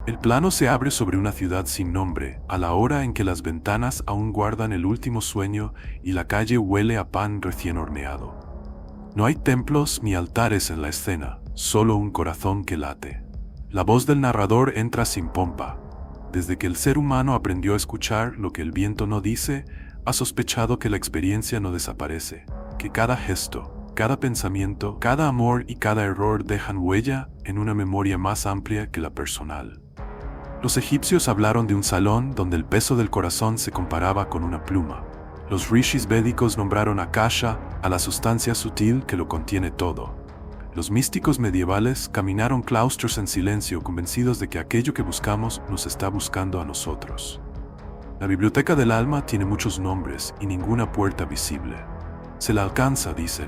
El plano se abre sobre una ciudad sin nombre, a la hora en que las ventanas aún guardan el último sueño y la calle huele a pan recién horneado. No hay templos ni altares en la escena, solo un corazón que late. La voz del narrador entra sin pompa. Desde que el ser humano aprendió a escuchar lo que el viento no dice, ha sospechado que la experiencia no desaparece, que cada gesto, cada pensamiento, cada amor y cada error dejan huella en una memoria más amplia que la personal. Los egipcios hablaron de un salón donde el peso del corazón se comparaba con una pluma. Los rishis védicos nombraron Akasha a la sustancia sutil que lo contiene todo. Los místicos medievales caminaron claustros en silencio, convencidos de que aquello que buscamos nos está buscando a nosotros. La biblioteca del alma tiene muchos nombres y ninguna puerta visible. Se la alcanza, dicen,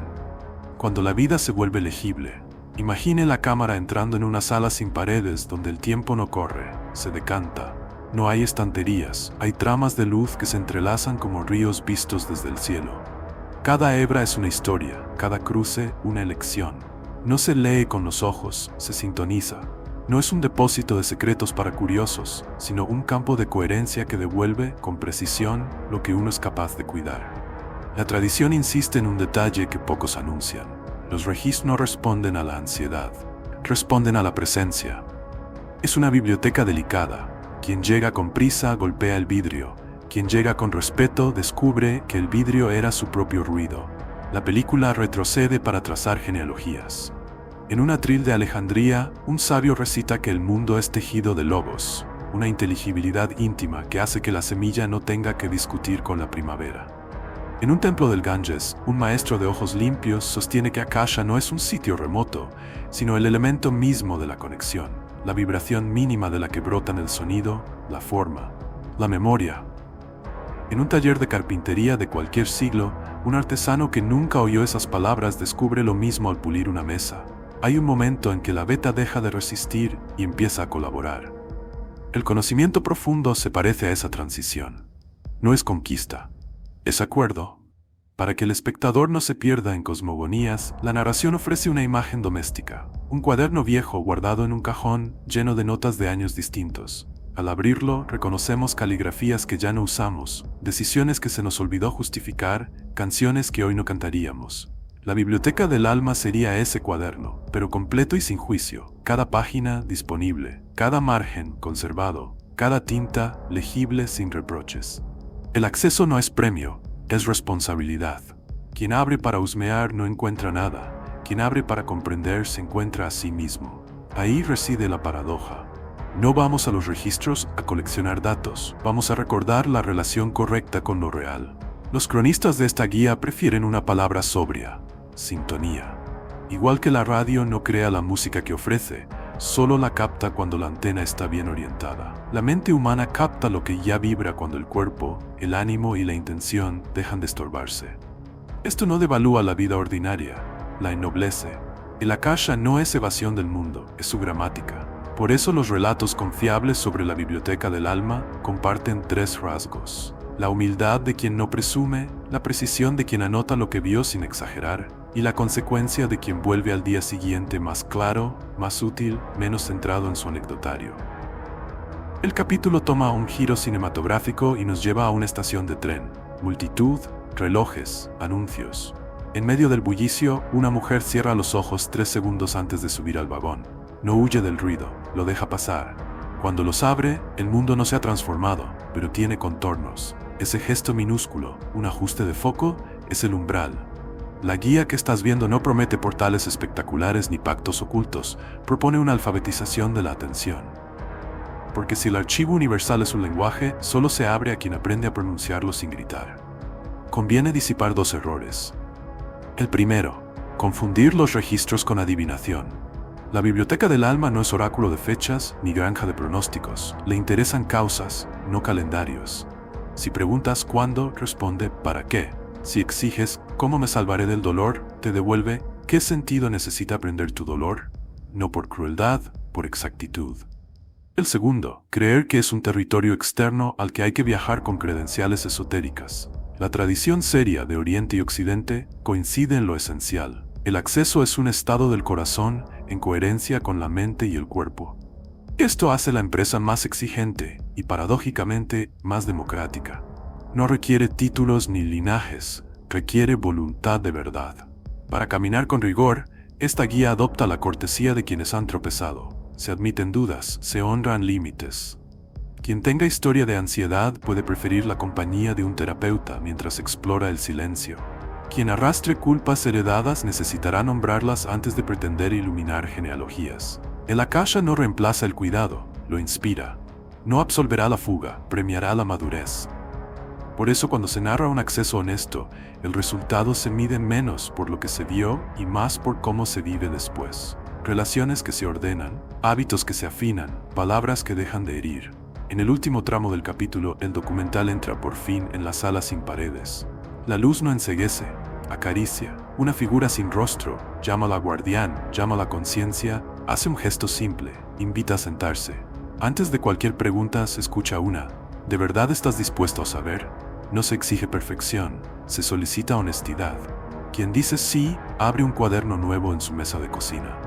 cuando la vida se vuelve legible. Imagine la cámara entrando en una sala sin paredes donde el tiempo no corre, se decanta. No hay estanterías, hay tramas de luz que se entrelazan como ríos vistos desde el cielo. Cada hebra es una historia, cada cruce una elección. No se lee con los ojos, se sintoniza. No es un depósito de secretos para curiosos, sino un campo de coherencia que devuelve con precisión lo que uno es capaz de cuidar. La tradición insiste en un detalle que pocos anuncian. Los registros no responden a la ansiedad, responden a la presencia. Es una biblioteca delicada. Quien llega con prisa golpea el vidrio. Quien llega con respeto descubre que el vidrio era su propio ruido. La película retrocede para trazar genealogías. En un atril de Alejandría, un sabio recita que el mundo es tejido de logos, una inteligibilidad íntima que hace que la semilla no tenga que discutir con la primavera. En un templo del Ganges, un maestro de ojos limpios sostiene que Akasha no es un sitio remoto, sino el elemento mismo de la conexión, la vibración mínima de la que brotan el sonido, la forma, la memoria. En un taller de carpintería de cualquier siglo, un artesano que nunca oyó esas palabras descubre lo mismo al pulir una mesa. Hay un momento en que la beta deja de resistir y empieza a colaborar. El conocimiento profundo se parece a esa transición. No es conquista. Es acuerdo. Para que el espectador no se pierda en cosmogonías, la narración ofrece una imagen doméstica, un cuaderno viejo guardado en un cajón lleno de notas de años distintos. Al abrirlo, reconocemos caligrafías que ya no usamos, decisiones que se nos olvidó justificar, canciones que hoy no cantaríamos. La biblioteca del alma sería ese cuaderno, pero completo y sin juicio, cada página disponible, cada margen conservado, cada tinta legible sin reproches. El acceso no es premio, es responsabilidad. Quien abre para husmear no encuentra nada. Quien abre para comprender se encuentra a sí mismo. Ahí reside la paradoja. No vamos a los registros a coleccionar datos, vamos a recordar la relación correcta con lo real. Los cronistas de esta guía prefieren una palabra sobria: sintonía. Igual que la radio no crea la música que ofrece, solo la capta cuando la antena está bien orientada. La mente humana capta lo que ya vibra cuando el cuerpo, el ánimo y la intención dejan de estorbarse. Esto no devalúa la vida ordinaria, la ennoblece. El Akasha no es evasión del mundo, es su gramática. Por eso los relatos confiables sobre la biblioteca del alma comparten tres rasgos: la humildad de quien no presume, la precisión de quien anota lo que vio sin exagerar, y la consecuencia de quien vuelve al día siguiente más claro, más útil, menos centrado en su anecdotario. El capítulo toma un giro cinematográfico y nos lleva a una estación de tren. Multitud, relojes, anuncios. En medio del bullicio, una mujer cierra los ojos 3 segundos antes de subir al vagón. No huye del ruido, lo deja pasar. Cuando los abre, el mundo no se ha transformado, pero tiene contornos. Ese gesto minúsculo, un ajuste de foco, es el umbral. La guía que estás viendo no promete portales espectaculares ni pactos ocultos, propone una alfabetización de la atención. Porque si el archivo universal es un lenguaje, solo se abre a quien aprende a pronunciarlo sin gritar. Conviene disipar 2 errores. El primero, confundir los registros con adivinación. La biblioteca del alma no es oráculo de fechas ni granja de pronósticos. Le interesan causas, no calendarios. Si preguntas cuándo, responde ¿para qué? Si exiges ¿cómo me salvaré del dolor?, te devuelve ¿qué sentido necesita aprender tu dolor? No por crueldad, por exactitud. El segundo, creer que es un territorio externo al que hay que viajar con credenciales esotéricas. La tradición seria de Oriente y Occidente coincide en lo esencial. El acceso es un estado del corazón en coherencia con la mente y el cuerpo. Esto hace la empresa más exigente y, paradójicamente, más democrática. No requiere títulos ni linajes, requiere voluntad de verdad. Para caminar con rigor, esta guía adopta la cortesía de quienes han tropezado. Se admiten dudas, se honran límites. Quien tenga historia de ansiedad puede preferir la compañía de un terapeuta mientras explora el silencio. Quien arrastre culpas heredadas necesitará nombrarlas antes de pretender iluminar genealogías. El Akasha no reemplaza el cuidado, lo inspira. No absolverá la fuga, premiará la madurez. Por eso cuando se narra un acceso honesto, el resultado se mide menos por lo que se vio y más por cómo se vive después. Relaciones que se ordenan, hábitos que se afinan, palabras que dejan de herir. En el último tramo del capítulo, el documental entra por fin en la sala sin paredes. La luz no enceguece, acaricia. Una figura sin rostro, llámala guardián, llámala conciencia, hace un gesto simple, invita a sentarse. Antes de cualquier pregunta se escucha una: ¿de verdad estás dispuesto a saber? No se exige perfección, se solicita honestidad. Quien dice sí, abre un cuaderno nuevo en su mesa de cocina.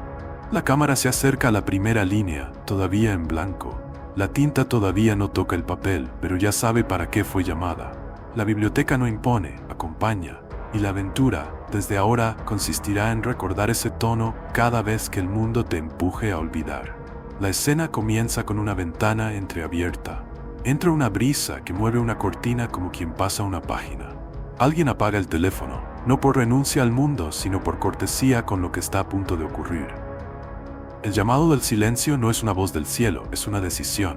La cámara se acerca a la primera línea, todavía en blanco. La tinta todavía no toca el papel, pero ya sabe para qué fue llamada. La biblioteca no impone, acompaña. Y la aventura, desde ahora, consistirá en recordar ese tono cada vez que el mundo te empuje a olvidar. La escena comienza con una ventana entreabierta. Entra una brisa que mueve una cortina como quien pasa una página. Alguien apaga el teléfono, no por renuncia al mundo, sino por cortesía con lo que está a punto de ocurrir. El llamado del silencio no es una voz del cielo, es una decisión.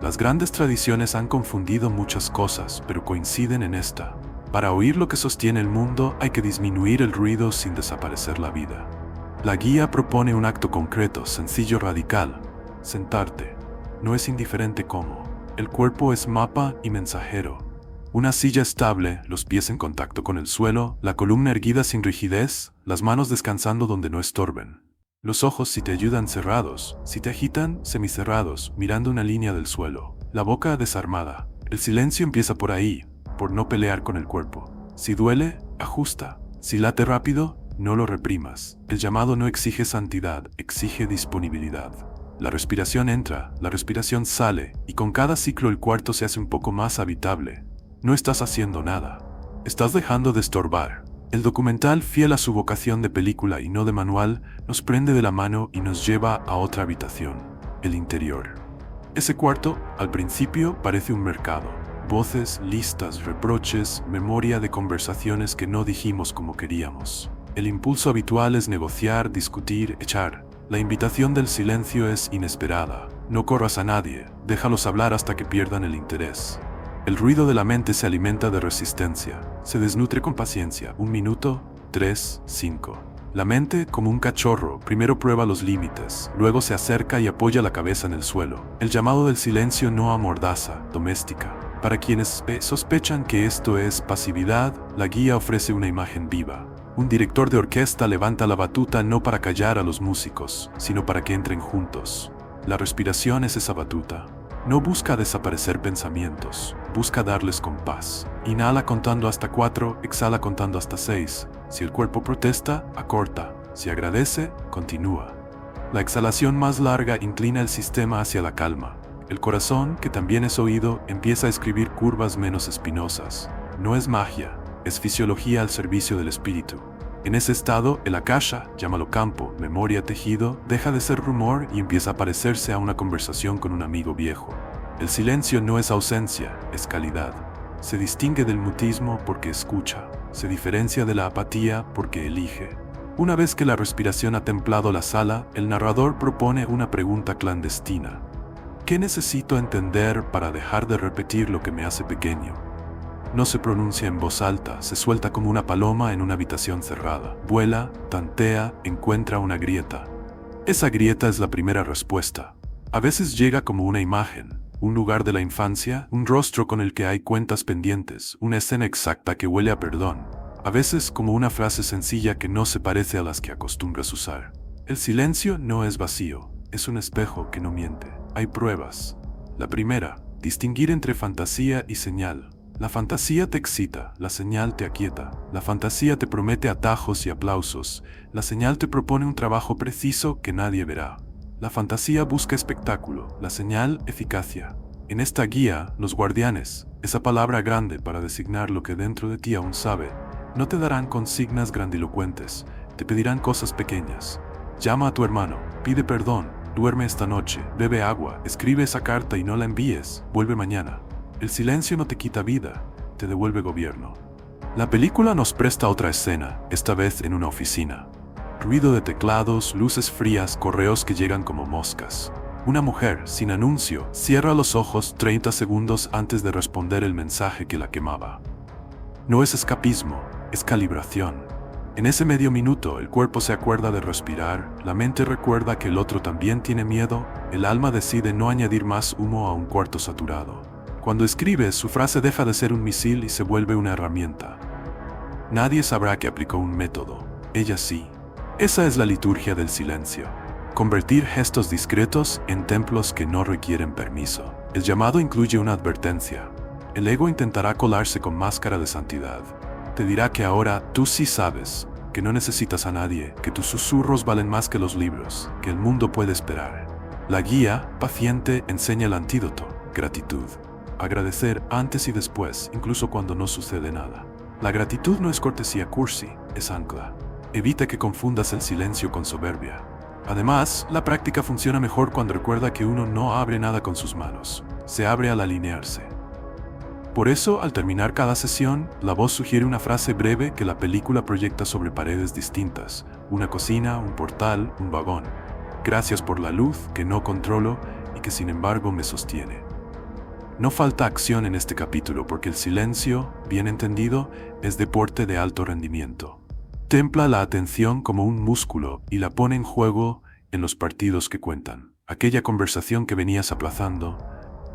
Las grandes tradiciones han confundido muchas cosas, pero coinciden en esta. Para oír lo que sostiene el mundo hay que disminuir el ruido sin desaparecer la vida. La guía propone un acto concreto, sencillo, radical. Sentarte. No es indiferente cómo. El cuerpo es mapa y mensajero. Una silla estable, los pies en contacto con el suelo, la columna erguida sin rigidez, las manos descansando donde no estorben. Los ojos, si te ayudan, cerrados, si te agitan, semicerrados, mirando una línea del suelo. La boca desarmada. El silencio empieza por ahí, por no pelear con el cuerpo. Si duele, ajusta. Si late rápido, no lo reprimas. El llamado no exige santidad, exige disponibilidad. La respiración entra, la respiración sale, y con cada ciclo el cuarto se hace un poco más habitable. No estás haciendo nada. Estás dejando de estorbar. El documental, fiel a su vocación de película y no de manual, nos prende de la mano y nos lleva a otra habitación, el interior. Ese cuarto, al principio, parece un mercado. Voces, listas, reproches, memoria de conversaciones que no dijimos como queríamos. El impulso habitual es negociar, discutir, echar. La invitación del silencio es inesperada. No corras a nadie, déjalos hablar hasta que pierdan el interés. El ruido de la mente se alimenta de resistencia. Se desnutre con paciencia. 1 minuto, 3, 5. La mente, como un cachorro, primero prueba los límites, luego se acerca y apoya la cabeza en el suelo. El llamado del silencio no amordaza, doméstica. Para quienes sospechan que esto es pasividad, la guía ofrece una imagen viva. Un director de orquesta levanta la batuta no para callar a los músicos, sino para que entren juntos. La respiración es esa batuta. No busca desaparecer pensamientos, busca darles compás. Inhala contando hasta 4, exhala contando hasta 6. Si el cuerpo protesta, acorta. Si agradece, continúa. La exhalación más larga inclina el sistema hacia la calma. El corazón, que también es oído, empieza a escribir curvas menos espinosas. No es magia, es fisiología al servicio del espíritu. En ese estado, el Akasha, llámalo campo, memoria, tejido, deja de ser rumor y empieza a parecerse a una conversación con un amigo viejo. El silencio no es ausencia, es calidad. Se distingue del mutismo porque escucha. Se diferencia de la apatía porque elige. Una vez que la respiración ha templado la sala, el narrador propone una pregunta clandestina. ¿Qué necesito entender para dejar de repetir lo que me hace pequeño? No se pronuncia en voz alta, se suelta como una paloma en una habitación cerrada. Vuela, tantea, encuentra una grieta. Esa grieta es la primera respuesta. A veces llega como una imagen, un lugar de la infancia, un rostro con el que hay cuentas pendientes, una escena exacta que huele a perdón. A veces como una frase sencilla que no se parece a las que acostumbras usar. El silencio no es vacío, es un espejo que no miente. Hay pruebas. La primera, distinguir entre fantasía y señal. La fantasía te excita, la señal te aquieta. La fantasía te promete atajos y aplausos. La señal te propone un trabajo preciso que nadie verá. La fantasía busca espectáculo, la señal, eficacia. En esta guía, los guardianes, esa palabra grande para designar lo que dentro de ti aún sabe, no te darán consignas grandilocuentes, te pedirán cosas pequeñas. Llama a tu hermano, pide perdón, duerme esta noche, bebe agua, escribe esa carta y no la envíes, vuelve mañana. El silencio no te quita vida, te devuelve gobierno. La película nos presta otra escena, esta vez en una oficina. Ruido de teclados, luces frías, correos que llegan como moscas. Una mujer, sin anuncio, cierra los ojos 30 segundos antes de responder el mensaje que la quemaba. No es escapismo, es calibración. En ese medio minuto, el cuerpo se acuerda de respirar, la mente recuerda que el otro también tiene miedo, el alma decide no añadir más humo a un cuarto saturado. Cuando escribe, su frase deja de ser un misil y se vuelve una herramienta. Nadie sabrá que aplicó un método, ella sí. Esa es la liturgia del silencio. Convertir gestos discretos en templos que no requieren permiso. El llamado incluye una advertencia. El ego intentará colarse con máscara de santidad. Te dirá que ahora tú sí sabes, que no necesitas a nadie, que tus susurros valen más que los libros, que el mundo puede esperar. La guía, paciente, enseña el antídoto, gratitud. Agradecer antes y después, incluso cuando no sucede nada. La gratitud no es cortesía cursi, es ancla. Evita que confundas el silencio con soberbia. Además, la práctica funciona mejor cuando recuerda que uno no abre nada con sus manos, se abre al alinearse. Por eso, al terminar cada sesión, la voz sugiere una frase breve que la película proyecta sobre paredes distintas, una cocina, un portal, un vagón. Gracias por la luz que no controlo y que sin embargo me sostiene. No falta acción en este capítulo porque el silencio, bien entendido, es deporte de alto rendimiento. Templa la atención como un músculo y la pone en juego en los partidos que cuentan. Aquella conversación que venías aplazando,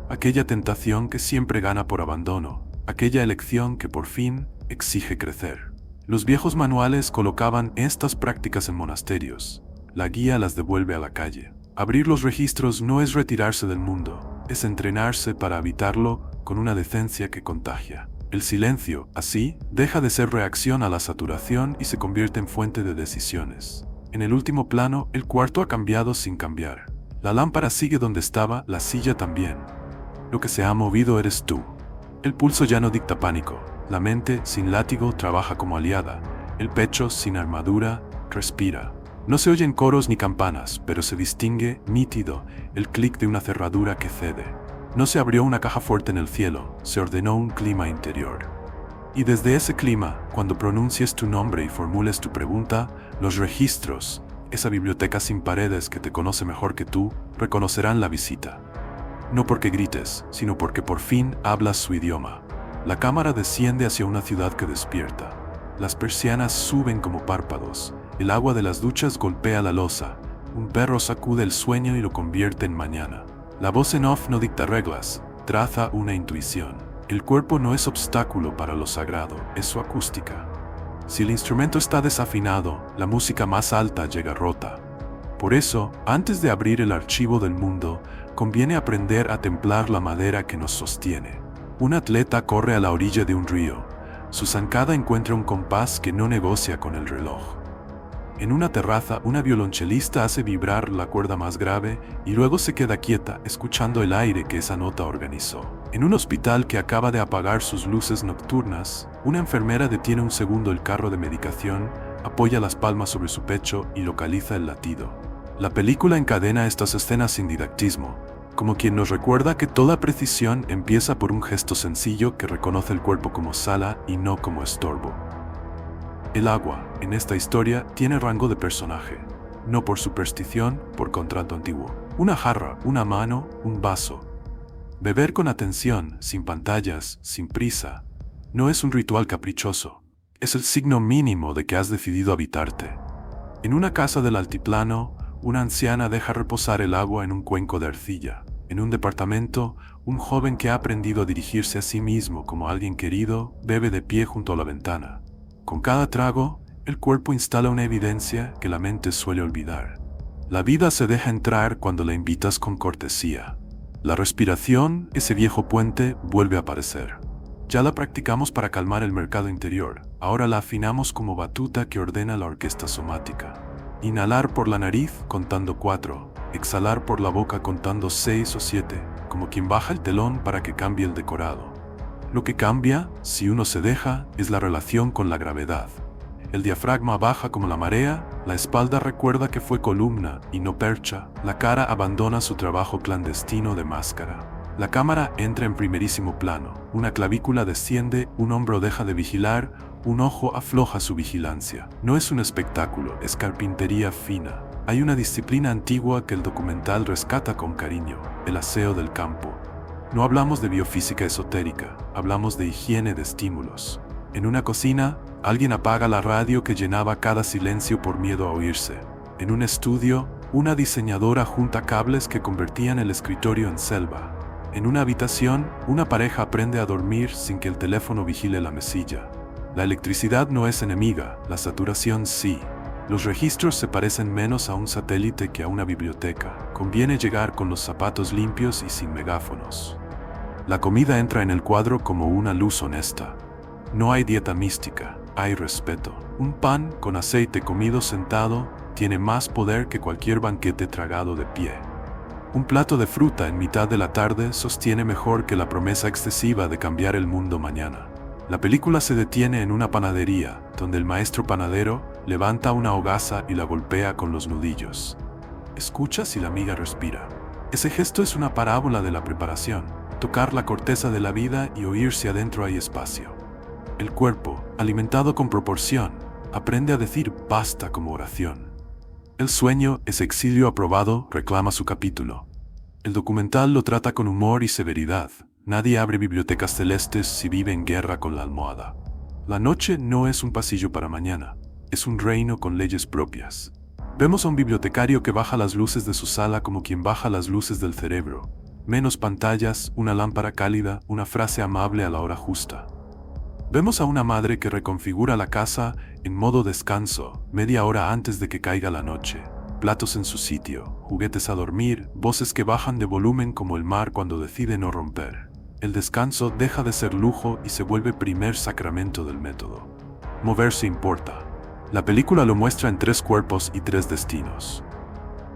aquella tentación que siempre gana por abandono, aquella elección que por fin exige crecer. Los viejos manuales colocaban estas prácticas en monasterios. La guía las devuelve a la calle. Abrir los registros no es retirarse del mundo, es entrenarse para habitarlo con una decencia que contagia. El silencio, así, deja de ser reacción a la saturación y se convierte en fuente de decisiones. En el último plano, el cuarto ha cambiado sin cambiar. La lámpara sigue donde estaba, la silla también. Lo que se ha movido eres tú. El pulso ya no dicta pánico. La mente, sin látigo, trabaja como aliada. El pecho, sin armadura, respira. No se oyen coros ni campanas, pero se distingue, nítido, el clic de una cerradura que cede. No se abrió una caja fuerte en el cielo, se ordenó un clima interior. Y desde ese clima, cuando pronuncies tu nombre y formules tu pregunta, los registros, esa biblioteca sin paredes que te conoce mejor que tú, reconocerán la visita. No porque grites, sino porque por fin hablas su idioma. La cámara desciende hacia una ciudad que despierta. Las persianas suben como párpados, el agua de las duchas golpea la losa, un perro sacude el sueño y lo convierte en mañana. La voz en off no dicta reglas, traza una intuición. El cuerpo no es obstáculo para lo sagrado, es su acústica. Si el instrumento está desafinado, la música más alta llega rota. Por eso, antes de abrir el archivo del mundo, conviene aprender a templar la madera que nos sostiene. Un atleta corre a la orilla de un río. Su zancada encuentra un compás que no negocia con el reloj. En una terraza, una violonchelista hace vibrar la cuerda más grave y luego se queda quieta, escuchando el aire que esa nota organizó. En un hospital que acaba de apagar sus luces nocturnas, una enfermera detiene un segundo el carro de medicación, apoya las palmas sobre su pecho y localiza el latido. La película encadena estas escenas sin didactismo, como quien nos recuerda que toda precisión empieza por un gesto sencillo que reconoce el cuerpo como sala y no como estorbo. El agua, en esta historia, tiene rango de personaje, no por superstición, por contrato antiguo. Una jarra, una mano, un vaso. Beber con atención, sin pantallas, sin prisa, no es un ritual caprichoso, es el signo mínimo de que has decidido habitarte. En una casa del altiplano, una anciana deja reposar el agua en un cuenco de arcilla. En un departamento, un joven que ha aprendido a dirigirse a sí mismo como alguien querido, bebe de pie junto a la ventana. Con cada trago, el cuerpo instala una evidencia que la mente suele olvidar. La vida se deja entrar cuando la invitas con cortesía. La respiración, ese viejo puente, vuelve a aparecer. Ya la practicamos para calmar el mercado interior, ahora la afinamos como batuta que ordena la orquesta somática. Inhalar por la nariz contando 4, exhalar por la boca contando 6 o 7, como quien baja el telón para que cambie el decorado. Lo que cambia, si uno se deja, es la relación con la gravedad. El diafragma baja como la marea, la espalda recuerda que fue columna y no percha, la cara abandona su trabajo clandestino de máscara. La cámara entra en primerísimo plano, una clavícula desciende, un hombro deja de vigilar, un ojo afloja su vigilancia. No es un espectáculo, es carpintería fina. Hay una disciplina antigua que el documental rescata con cariño, el aseo del campo. No hablamos de biofísica esotérica, hablamos de higiene de estímulos. En una cocina, alguien apaga la radio que llenaba cada silencio por miedo a oírse. En un estudio, una diseñadora junta cables que convertían el escritorio en selva. En una habitación, una pareja aprende a dormir sin que el teléfono vigile la mesilla. La electricidad no es enemiga, la saturación sí. Los registros se parecen menos a un satélite que a una biblioteca. Conviene llegar con los zapatos limpios y sin megáfonos. La comida entra en el cuadro como una luz honesta. No hay dieta mística, hay respeto. Un pan con aceite comido sentado tiene más poder que cualquier banquete tragado de pie. Un plato de fruta en mitad de la tarde sostiene mejor que la promesa excesiva de cambiar el mundo mañana. La película se detiene en una panadería, donde el maestro panadero levanta una hogaza y la golpea con los nudillos. Escucha si la miga respira. Ese gesto es una parábola de la preparación, tocar la corteza de la vida y oír si adentro hay espacio. El cuerpo, alimentado con proporción, aprende a decir basta como oración. El sueño es exilio aprobado, reclama su capítulo. El documental lo trata con humor y severidad. Nadie abre bibliotecas celestes si vive en guerra con la almohada. La noche no es un pasillo para mañana, es un reino con leyes propias. Vemos a un bibliotecario que baja las luces de su sala como quien baja las luces del cerebro. Menos pantallas, una lámpara cálida, una frase amable a la hora justa. Vemos a una madre que reconfigura la casa en modo descanso, media hora antes de que caiga la noche. Platos en su sitio, juguetes a dormir, voces que bajan de volumen como el mar cuando decide no romper. El descanso deja de ser lujo y se vuelve primer sacramento del método. Moverse importa. La película lo muestra en 3 cuerpos y 3 destinos.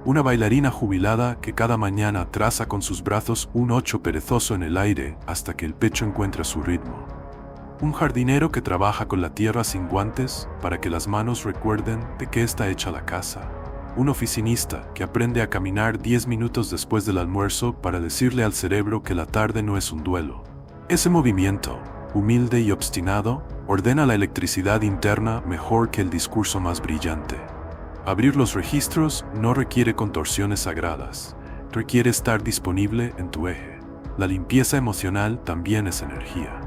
Una bailarina jubilada que cada mañana traza con sus brazos un 8 perezoso en el aire hasta que el pecho encuentra su ritmo. Un jardinero que trabaja con la tierra sin guantes para que las manos recuerden de qué está hecha la casa. Un oficinista que aprende a caminar 10 minutos después del almuerzo para decirle al cerebro que la tarde no es un duelo. Ese movimiento, humilde y obstinado, ordena la electricidad interna mejor que el discurso más brillante. Abrir los registros no requiere contorsiones sagradas, requiere estar disponible en tu eje. La limpieza emocional también es energía.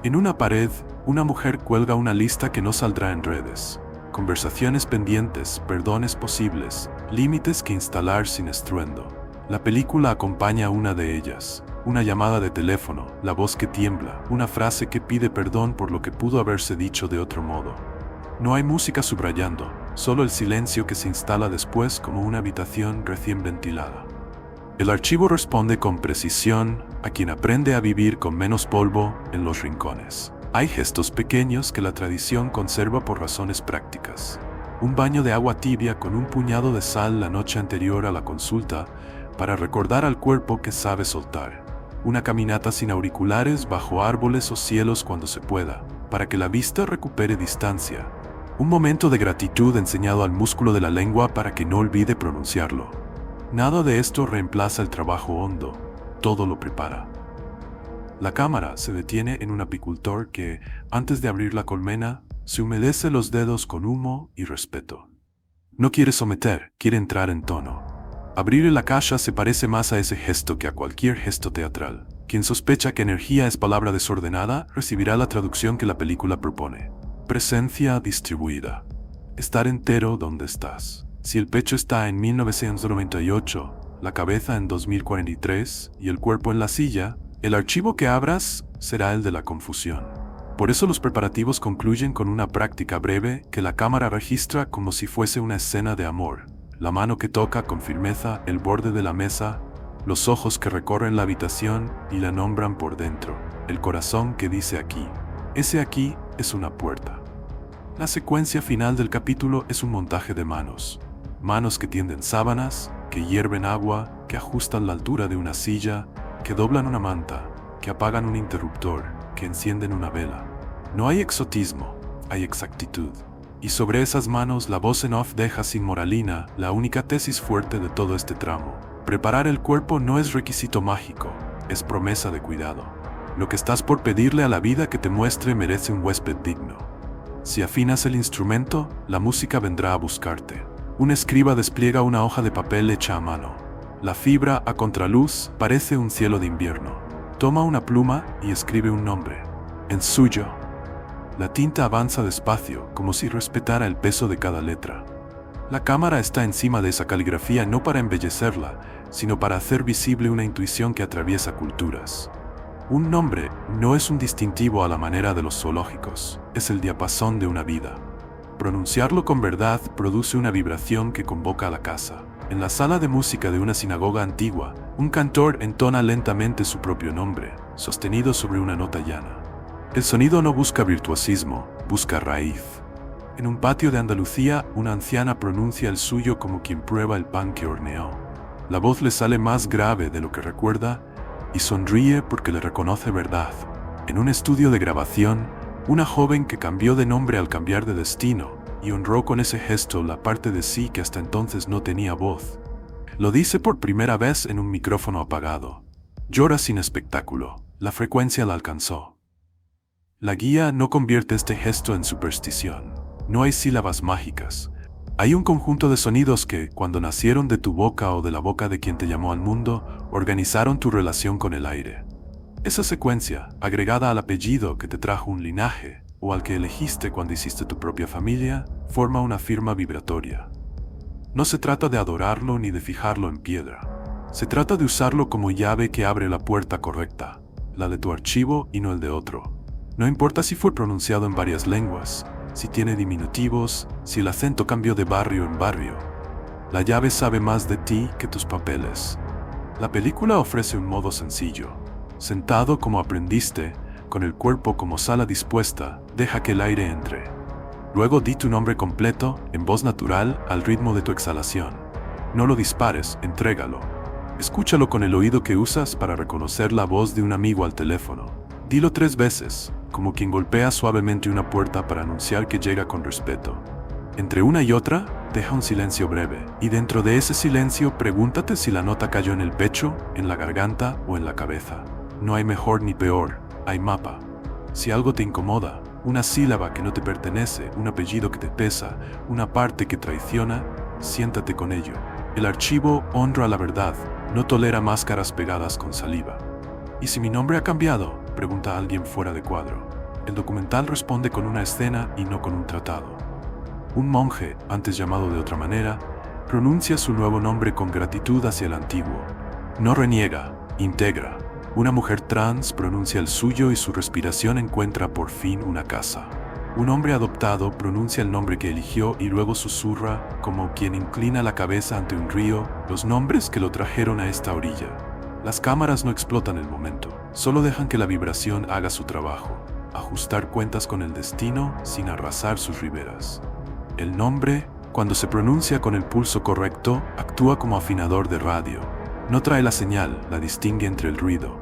En una pared, una mujer cuelga una lista que no saldrá en redes. Conversaciones pendientes, perdones posibles, límites que instalar sin estruendo. La película acompaña una de ellas. Una llamada de teléfono, la voz que tiembla, una frase que pide perdón por lo que pudo haberse dicho de otro modo. No hay música subrayando, solo el silencio que se instala después como una habitación recién ventilada. El archivo responde con precisión a quien aprende a vivir con menos polvo en los rincones. Hay gestos pequeños que la tradición conserva por razones prácticas. Un baño de agua tibia con un puñado de sal la noche anterior a la consulta para recordar al cuerpo que sabe soltar. Una caminata sin auriculares bajo árboles o cielos cuando se pueda, para que la vista recupere distancia. Un momento de gratitud enseñado al músculo de la lengua para que no olvide pronunciarlo. Nada de esto reemplaza el trabajo hondo, todo lo prepara. La cámara se detiene en un apicultor que, antes de abrir la colmena, se humedece los dedos con humo y respeto. No quiere someter, quiere entrar en tono. Abrir la caja se parece más a ese gesto que a cualquier gesto teatral. Quien sospecha que energía es palabra desordenada, recibirá la traducción que la película propone. Presencia distribuida. Estar entero donde estás. Si el pecho está en 1998, la cabeza en 2043 y el cuerpo en la silla, el archivo que abras será el de la confusión. Por eso los preparativos concluyen con una práctica breve que la cámara registra como si fuese una escena de amor. La mano que toca con firmeza el borde de la mesa, los ojos que recorren la habitación y la nombran por dentro, el corazón que dice aquí. Ese aquí es una puerta. La secuencia final del capítulo es un montaje de manos. Manos que tienden sábanas, que hierven agua, que ajustan la altura de una silla, que doblan una manta, que apagan un interruptor, que encienden una vela. No hay exotismo, hay exactitud. Y sobre esas manos la voz en off deja sin moralina la única tesis fuerte de todo este tramo. Preparar el cuerpo no es requisito mágico, es promesa de cuidado. Lo que estás por pedirle a la vida que te muestre merece un huésped digno. Si afinas el instrumento, la música vendrá a buscarte. Un escriba despliega una hoja de papel hecha a mano. La fibra a contraluz parece un cielo de invierno. Toma una pluma y escribe un nombre. En suyo. La tinta avanza despacio, como si respetara el peso de cada letra. La cámara está encima de esa caligrafía no para embellecerla, sino para hacer visible una intuición que atraviesa culturas. Un nombre no es un distintivo a la manera de los zoológicos, es el diapasón de una vida. Pronunciarlo con verdad produce una vibración que convoca a la casa. En la sala de música de una sinagoga antigua, un cantor entona lentamente su propio nombre, sostenido sobre una nota llana. El sonido no busca virtuosismo, busca raíz. En un patio de Andalucía, una anciana pronuncia el suyo como quien prueba el pan que horneó. La voz le sale más grave de lo que recuerda y sonríe porque le reconoce verdad. En un estudio de grabación, una joven que cambió de nombre al cambiar de destino y honró con ese gesto la parte de sí que hasta entonces no tenía voz. Lo dice por primera vez en un micrófono apagado. Llora sin espectáculo, la frecuencia la alcanzó. La guía no convierte este gesto en superstición. No hay sílabas mágicas. Hay un conjunto de sonidos que, cuando nacieron de tu boca o de la boca de quien te llamó al mundo, organizaron tu relación con el aire. Esa secuencia, agregada al apellido que te trajo un linaje, o al que elegiste cuando hiciste tu propia familia, forma una firma vibratoria. No se trata de adorarlo ni de fijarlo en piedra. Se trata de usarlo como llave que abre la puerta correcta, la de tu archivo y no el de otro. No importa si fue pronunciado en varias lenguas, si tiene diminutivos, si el acento cambió de barrio en barrio. La llave sabe más de ti que tus papeles. La película ofrece un modo sencillo. Sentado como aprendiste, con el cuerpo como sala dispuesta, deja que el aire entre. Luego di tu nombre completo, en voz natural, al ritmo de tu exhalación. No lo dispares, entrégalo. Escúchalo con el oído que usas para reconocer la voz de un amigo al teléfono. Dilo 3 veces, como quien golpea suavemente una puerta para anunciar que llega con respeto. Entre una y otra, deja un silencio breve, y dentro de ese silencio pregúntate si la nota cayó en el pecho, en la garganta o en la cabeza. No hay mejor ni peor, hay mapa. Si algo te incomoda, una sílaba que no te pertenece, un apellido que te pesa, una parte que traiciona, siéntate con ello. El archivo honra la verdad, no tolera máscaras pegadas con saliva. ¿Y si mi nombre ha cambiado?, pregunta alguien fuera de cuadro. El documental responde con una escena y no con un tratado. Un monje, antes llamado de otra manera, pronuncia su nuevo nombre con gratitud hacia el antiguo. No reniega, integra. Una mujer trans pronuncia el suyo y su respiración encuentra por fin una casa. Un hombre adoptado pronuncia el nombre que eligió y luego susurra, como quien inclina la cabeza ante un río, los nombres que lo trajeron a esta orilla. Las cámaras no explotan el momento, solo dejan que la vibración haga su trabajo, ajustar cuentas con el destino sin arrasar sus riberas. El nombre, cuando se pronuncia con el pulso correcto, actúa como afinador de radio. No trae la señal, la distingue entre el ruido.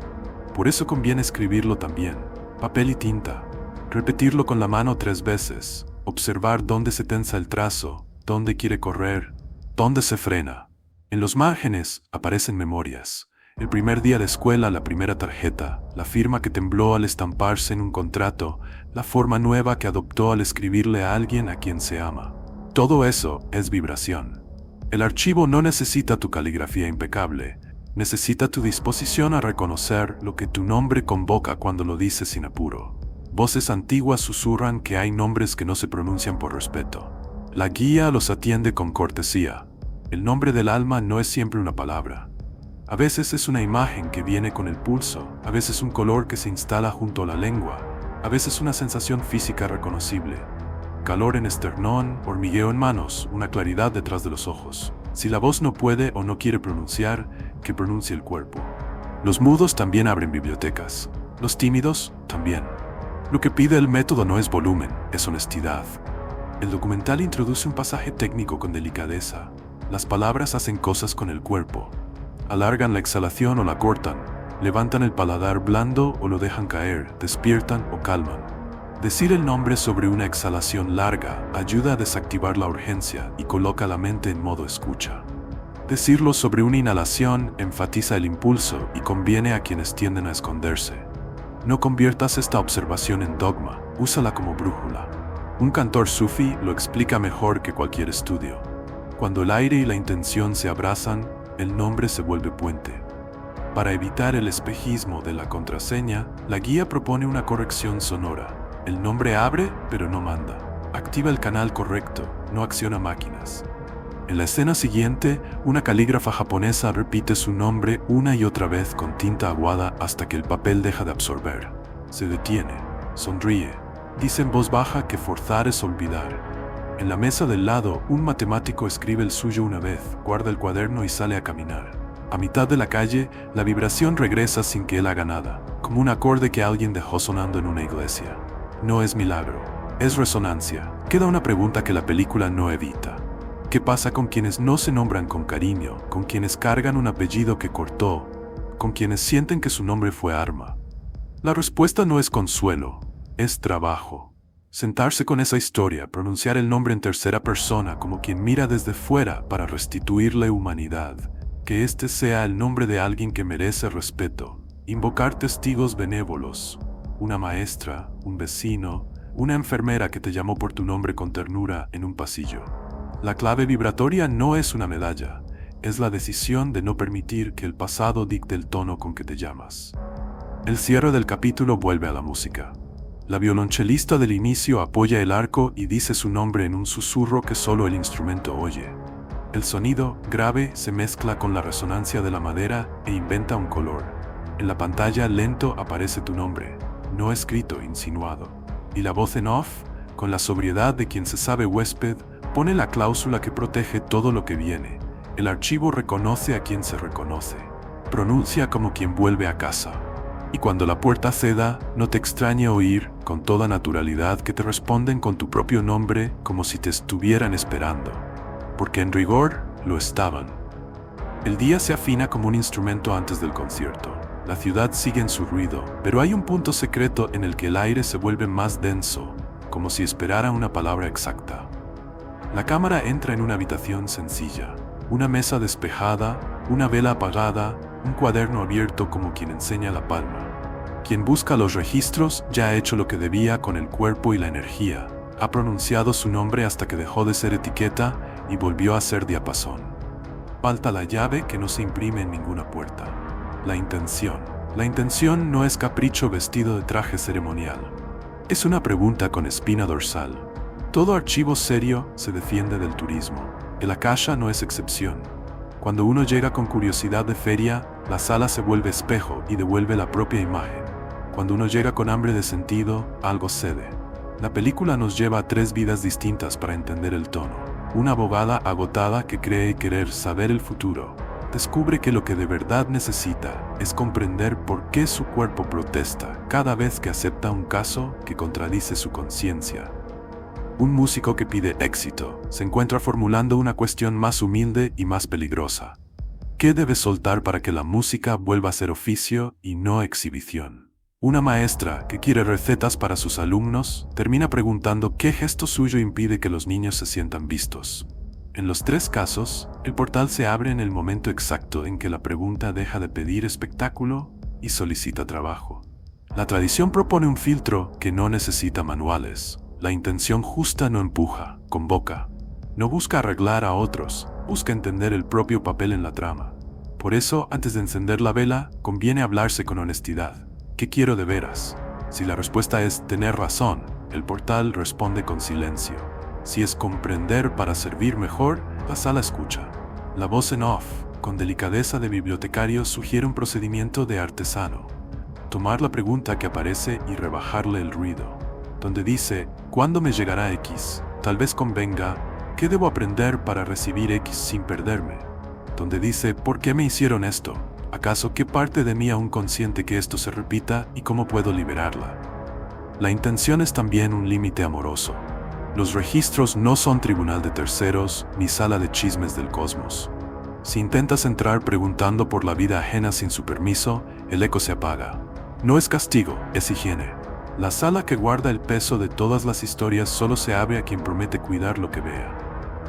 Por eso conviene escribirlo también, papel y tinta. Repetirlo con la mano 3 veces, observar dónde se tensa el trazo, dónde quiere correr, dónde se frena. En los márgenes aparecen memorias. El primer día de escuela, la primera tarjeta, la firma que tembló al estamparse en un contrato, la forma nueva que adoptó al escribirle a alguien a quien se ama. Todo eso es vibración. El archivo no necesita tu caligrafía impecable, necesita tu disposición a reconocer lo que tu nombre convoca cuando lo dices sin apuro. Voces antiguas susurran que hay nombres que no se pronuncian por respeto. La guía los atiende con cortesía. El nombre del alma no es siempre una palabra. A veces es una imagen que viene con el pulso, a veces un color que se instala junto a la lengua, a veces una sensación física reconocible. Calor en esternón, hormigueo en manos, una claridad detrás de los ojos. Si la voz no puede o no quiere pronunciar, que pronuncie el cuerpo. Los mudos también abren bibliotecas. Los tímidos, también. Lo que pide el método no es volumen, es honestidad. El documental introduce un pasaje técnico con delicadeza. Las palabras hacen cosas con el cuerpo. Alargan la exhalación o la cortan, levantan el paladar blando o lo dejan caer, despiertan o calman. Decir el nombre sobre una exhalación larga ayuda a desactivar la urgencia y coloca la mente en modo escucha. Decirlo sobre una inhalación enfatiza el impulso y conviene a quienes tienden a esconderse. No conviertas esta observación en dogma, úsala como brújula. Un cantor sufí lo explica mejor que cualquier estudio. Cuando el aire y la intención se abrazan, el nombre se vuelve puente. Para evitar el espejismo de la contraseña, la guía propone una corrección sonora. El nombre abre, pero no manda. Activa el canal correcto, no acciona máquinas. En la escena siguiente, una calígrafa japonesa repite su nombre una y otra vez con tinta aguada hasta que el papel deja de absorber. Se detiene, sonríe, dice en voz baja que forzar es olvidar. En la mesa del lado, un matemático escribe el suyo una vez, guarda el cuaderno y sale a caminar. A mitad de la calle, la vibración regresa sin que él haga nada, como un acorde que alguien dejó sonando en una iglesia. No es milagro, es resonancia. Queda una pregunta que la película no evita. ¿Qué pasa con quienes no se nombran con cariño, con quienes cargan un apellido que cortó, con quienes sienten que su nombre fue arma? La respuesta no es consuelo, es trabajo. Sentarse con esa historia, pronunciar el nombre en tercera persona como quien mira desde fuera para restituirle humanidad, que este sea el nombre de alguien que merece respeto, invocar testigos benévolos, una maestra, un vecino, una enfermera que te llamó por tu nombre con ternura en un pasillo. La clave vibratoria no es una medalla, es la decisión de no permitir que el pasado dicte el tono con que te llamas. El cierre del capítulo vuelve a la música. La violonchelista del inicio apoya el arco y dice su nombre en un susurro que solo el instrumento oye. El sonido, grave, se mezcla con la resonancia de la madera e inventa un color. En la pantalla lento aparece tu nombre, no escrito, insinuado. Y la voz en off, con la sobriedad de quien se sabe huésped, pone la cláusula que protege todo lo que viene. El archivo reconoce a quien se reconoce. Pronuncia como quien vuelve a casa. Y cuando la puerta ceda, no te extrañe oír, con toda naturalidad, que te responden con tu propio nombre como si te estuvieran esperando. Porque en rigor, lo estaban. El día se afina como un instrumento antes del concierto. La ciudad sigue en su ruido, pero hay un punto secreto en el que el aire se vuelve más denso, como si esperara una palabra exacta. La cámara entra en una habitación sencilla, una mesa despejada, una vela apagada, un cuaderno abierto como quien enseña la palma. Quien busca los registros ya ha hecho lo que debía con el cuerpo y la energía, ha pronunciado su nombre hasta que dejó de ser etiqueta y volvió a ser diapasón. Falta la llave que no se imprime en ninguna puerta. La intención. La intención no es capricho vestido de traje ceremonial. Es una pregunta con espina dorsal. Todo archivo serio se defiende del turismo. El Akasha no es excepción. Cuando uno llega con curiosidad de feria, la sala se vuelve espejo y devuelve la propia imagen. Cuando uno llega con hambre de sentido, algo cede. La película nos lleva a 3 vidas distintas para entender el tono. Una abogada agotada que cree querer saber el futuro. Descubre que lo que de verdad necesita es comprender por qué su cuerpo protesta cada vez que acepta un caso que contradice su conciencia. Un músico que pide éxito se encuentra formulando una cuestión más humilde y más peligrosa. ¿Qué debe soltar para que la música vuelva a ser oficio y no exhibición? Una maestra que quiere recetas para sus alumnos termina preguntando qué gesto suyo impide que los niños se sientan vistos. En los 3 casos, el portal se abre en el momento exacto en que la pregunta deja de pedir espectáculo y solicita trabajo. La tradición propone un filtro que no necesita manuales. La intención justa no empuja, convoca. No busca arreglar a otros, busca entender el propio papel en la trama. Por eso, antes de encender la vela, conviene hablarse con honestidad. ¿Qué quiero de veras? Si la respuesta es tener razón, el portal responde con silencio. Si es comprender para servir mejor, la sala escucha. La voz en off, con delicadeza de bibliotecario, sugiere un procedimiento de artesano. Tomar la pregunta que aparece y rebajarle el ruido. Donde dice, ¿cuándo me llegará X? Tal vez convenga, ¿qué debo aprender para recibir X sin perderme? Donde dice, ¿por qué me hicieron esto? ¿Acaso qué parte de mí aún consiente que esto se repita y cómo puedo liberarla? La intención es también un límite amoroso. Los registros no son tribunal de terceros ni sala de chismes del cosmos. Si intentas entrar preguntando por la vida ajena sin su permiso, el eco se apaga. No es castigo, es higiene. La sala que guarda el peso de todas las historias solo se abre a quien promete cuidar lo que vea.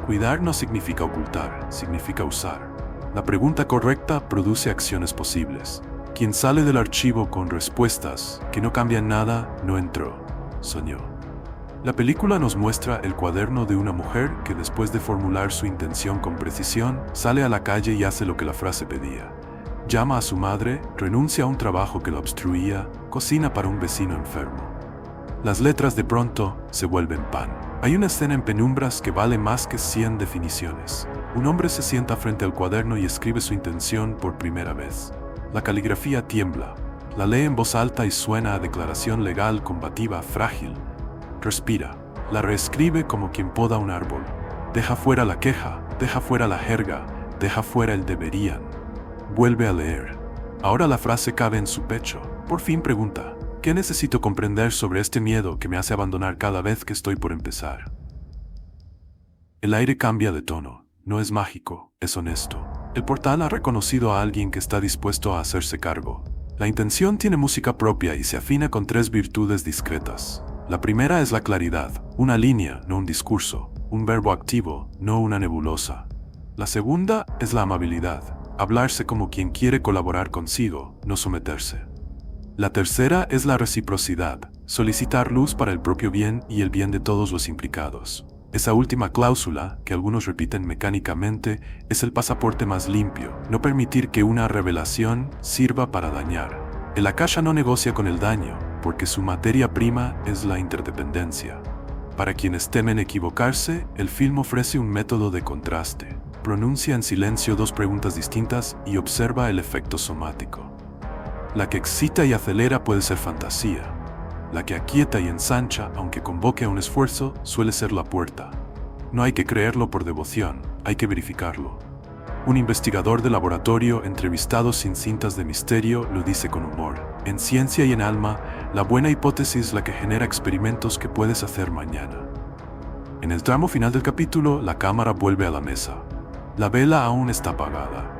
Cuidar no significa ocultar, significa usar. La pregunta correcta produce acciones posibles. Quien sale del archivo con respuestas que no cambian nada, no entró, soñó. La película nos muestra el cuaderno de una mujer que después de formular su intención con precisión, sale a la calle y hace lo que la frase pedía. Llama a su madre, renuncia a un trabajo que la obstruía, cocina para un vecino enfermo. Las letras de pronto se vuelven pan. Hay una escena en penumbras que vale más que 100 definiciones. Un hombre se sienta frente al cuaderno y escribe su intención por primera vez. La caligrafía tiembla. La lee en voz alta y suena a declaración legal combativa, frágil. Respira. La reescribe como quien poda un árbol. Deja fuera la queja, deja fuera la jerga, deja fuera el deberían. Vuelve a leer. Ahora la frase cabe en su pecho. Por fin pregunta: ¿qué necesito comprender sobre este miedo que me hace abandonar cada vez que estoy por empezar? El aire cambia de tono. No es mágico, es honesto. El portal ha reconocido a alguien que está dispuesto a hacerse cargo. La intención tiene música propia y se afina con 3 virtudes discretas. La primera es la claridad, una línea, no un discurso, un verbo activo, no una nebulosa. La segunda es la amabilidad, hablarse como quien quiere colaborar consigo, no someterse. La tercera es la reciprocidad, solicitar luz para el propio bien y el bien de todos los implicados. Esa última cláusula, que algunos repiten mecánicamente, es el pasaporte más limpio, no permitir que una revelación sirva para dañar. El Akasha no negocia con el daño, porque su materia prima es la interdependencia. Para quienes temen equivocarse, el film ofrece un método de contraste. Pronuncia en silencio 2 preguntas distintas y observa el efecto somático. La que excita y acelera puede ser fantasía. La que aquieta y ensancha, aunque convoque a un esfuerzo, suele ser la puerta. No hay que creerlo por devoción, hay que verificarlo. Un investigador de laboratorio entrevistado sin cintas de misterio lo dice con humor. En ciencia y en alma, la buena hipótesis es la que genera experimentos que puedes hacer mañana. En el tramo final del capítulo, la cámara vuelve a la mesa. La vela aún está apagada.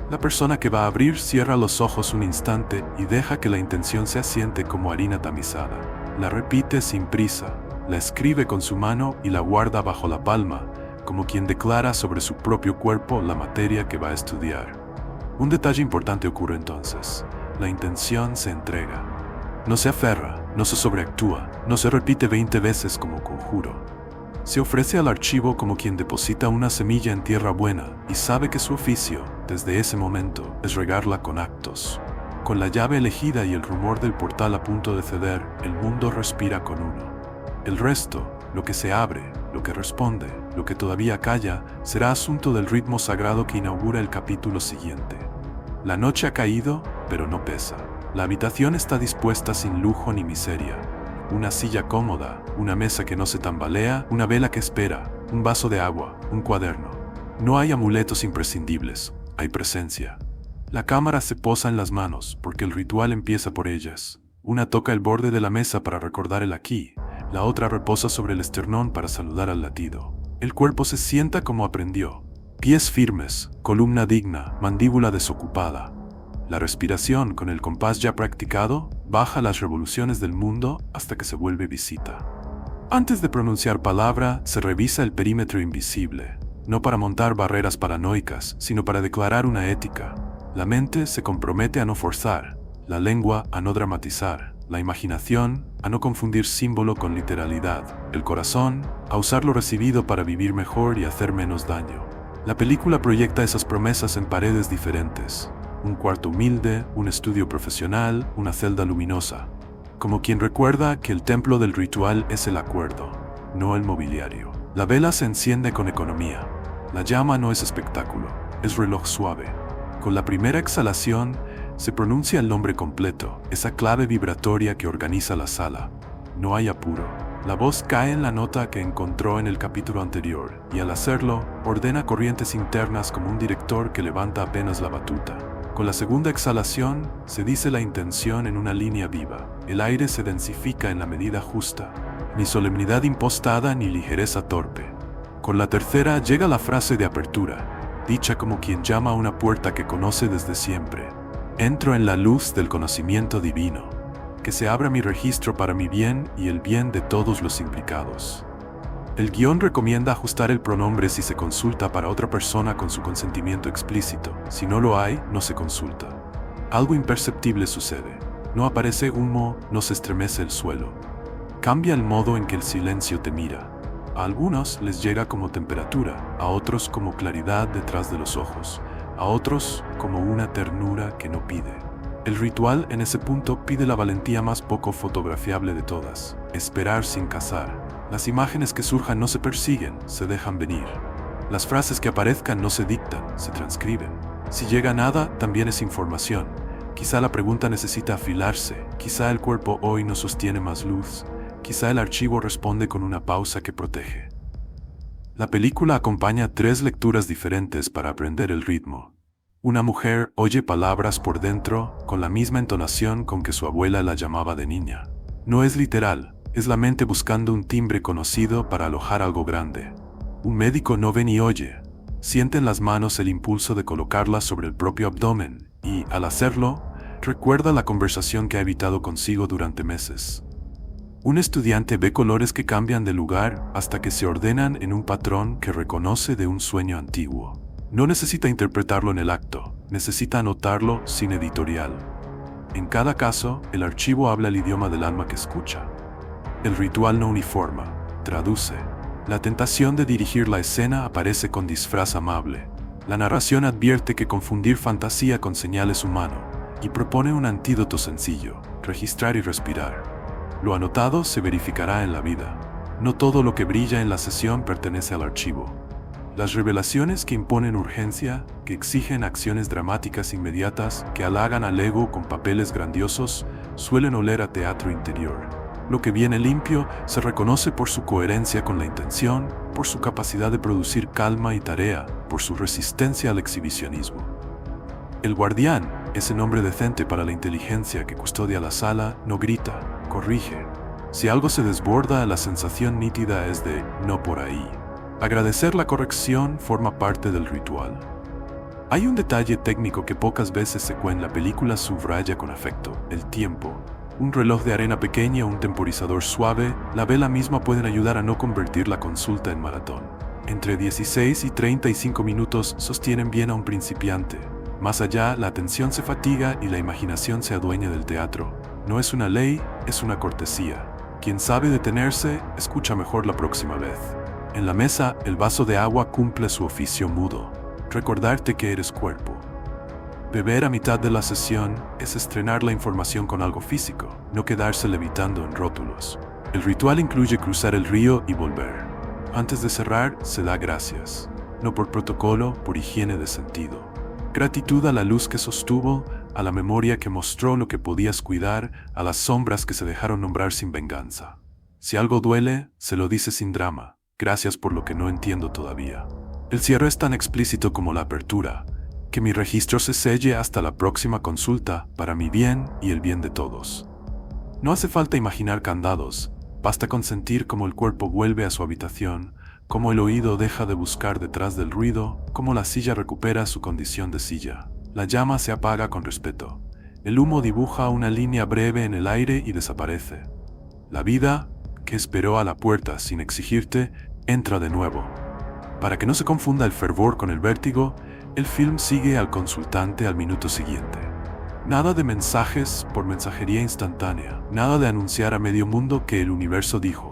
La persona que va a abrir cierra los ojos un instante y deja que la intención se asiente como harina tamizada. La repite sin prisa, la escribe con su mano y la guarda bajo la palma, como quien declara sobre su propio cuerpo la materia que va a estudiar. Un detalle importante ocurre entonces. La intención se entrega. No se aferra, no se sobreactúa, no se repite 20 veces como conjuro. Se ofrece al archivo como quien deposita una semilla en tierra buena y sabe que su oficio, desde ese momento, es regarla con actos. Con la llave elegida y el rumor del portal a punto de ceder, el mundo respira con uno. El resto, lo que se abre, lo que responde, lo que todavía calla, será asunto del ritmo sagrado que inaugura el capítulo siguiente. La noche ha caído, pero no pesa. La habitación está dispuesta sin lujo ni miseria. Una silla cómoda, una mesa que no se tambalea, una vela que espera, un vaso de agua, un cuaderno. No hay amuletos imprescindibles, hay presencia. La cámara se posa en las manos, porque el ritual empieza por ellas. Una toca el borde de la mesa para recordar el aquí, la otra reposa sobre el esternón para saludar al latido. El cuerpo se sienta como aprendió. Pies firmes, columna digna, mandíbula desocupada. La respiración, con el compás ya practicado, baja las revoluciones del mundo hasta que se vuelve visita. Antes de pronunciar palabra, se revisa el perímetro invisible, no para montar barreras paranoicas, sino para declarar una ética. La mente se compromete a no forzar, la lengua a no dramatizar, la imaginación a no confundir símbolo con literalidad, el corazón a usar lo recibido para vivir mejor y hacer menos daño. La película proyecta esas promesas en paredes diferentes. Un cuarto humilde, un estudio profesional, una celda luminosa. Como quien recuerda que el templo del ritual es el acuerdo, no el mobiliario. La vela se enciende con economía. La llama no es espectáculo, es reloj suave. Con la primera exhalación, se pronuncia el nombre completo, esa clave vibratoria que organiza la sala. No hay apuro. La voz cae en la nota que encontró en el capítulo anterior, y al hacerlo, ordena corrientes internas como un director que levanta apenas la batuta. Con la segunda exhalación, se dice la intención en una línea viva. El aire se densifica en la medida justa. Ni solemnidad impostada ni ligereza torpe. Con la tercera llega la frase de apertura, dicha como quien llama a una puerta que conoce desde siempre. Entro en la luz del conocimiento divino. Que se abra mi registro para mi bien y el bien de todos los implicados. El guión recomienda ajustar el pronombre si se consulta para otra persona con su consentimiento explícito. Si no lo hay, no se consulta. Algo imperceptible sucede. No aparece humo, no se estremece el suelo. Cambia el modo en que el silencio te mira. A algunos les llega como temperatura, a otros como claridad detrás de los ojos, a otros como una ternura que no pide. El ritual en ese punto pide la valentía más poco fotografiable de todas: esperar sin cazar. Las imágenes que surjan no se persiguen, se dejan venir. Las frases que aparezcan no se dictan, se transcriben. Si llega nada, también es información. Quizá la pregunta necesita afilarse, quizá el cuerpo hoy no sostiene más luz, quizá el archivo responde con una pausa que protege. La película acompaña 3 lecturas diferentes para aprender el ritmo. Una mujer oye palabras por dentro con la misma entonación con que su abuela la llamaba de niña. No es literal. Es la mente buscando un timbre conocido para alojar algo grande. Un médico no ve ni oye. Siente en las manos el impulso de colocarlas sobre el propio abdomen y, al hacerlo, recuerda la conversación que ha evitado consigo durante meses. Un estudiante ve colores que cambian de lugar hasta que se ordenan en un patrón que reconoce de un sueño antiguo. No necesita interpretarlo en el acto, necesita anotarlo sin editorial. En cada caso, el archivo habla el idioma del alma que escucha. El ritual no uniforma, traduce. La tentación de dirigir la escena aparece con disfraz amable. La narración advierte que confundir fantasía con señal es humano, y propone un antídoto sencillo: registrar y respirar. Lo anotado se verificará en la vida. No todo lo que brilla en la sesión pertenece al archivo. Las revelaciones que imponen urgencia, que exigen acciones dramáticas inmediatas, que halagan al ego con papeles grandiosos, suelen oler a teatro interior. Lo que viene limpio se reconoce por su coherencia con la intención, por su capacidad de producir calma y tarea, por su resistencia al exhibicionismo. El guardián, ese nombre decente para la inteligencia que custodia la sala, no grita, corrige. Si algo se desborda, la sensación nítida es de no por ahí. Agradecer la corrección forma parte del ritual. Hay un detalle técnico que pocas veces Sekuen la película subraya con afecto: el tiempo. Un reloj de arena pequeño o un temporizador suave, la vela misma pueden ayudar a no convertir la consulta en maratón. Entre 16 y 35 minutos sostienen bien a un principiante. Más allá, la atención se fatiga y la imaginación se adueña del teatro. No es una ley, es una cortesía. Quien sabe detenerse, escucha mejor la próxima vez. En la mesa, el vaso de agua cumple su oficio mudo: recordarte que eres cuerpo. Beber a mitad de la sesión es estrenar la información con algo físico, no quedarse levitando en rótulos. El ritual incluye cruzar el río y volver. Antes de cerrar, se da gracias. No por protocolo, por higiene de sentido. Gratitud a la luz que sostuvo, a la memoria que mostró lo que podías cuidar, a las sombras que se dejaron nombrar sin venganza. Si algo duele, se lo dice sin drama: gracias por lo que no entiendo todavía. El cierre es tan explícito como la apertura: que mi registro se selle hasta la próxima consulta, para mi bien y el bien de todos. No hace falta imaginar candados, basta con sentir cómo el cuerpo vuelve a su habitación, cómo el oído deja de buscar detrás del ruido, cómo la silla recupera su condición de silla. La llama se apaga con respeto. El humo dibuja una línea breve en el aire y desaparece. La vida, que esperó a la puerta sin exigirte, entra de nuevo. Para que no se confunda el fervor con el vértigo, el film sigue al consultante al minuto siguiente. Nada de mensajes por mensajería instantánea, nada de anunciar a medio mundo que el universo dijo.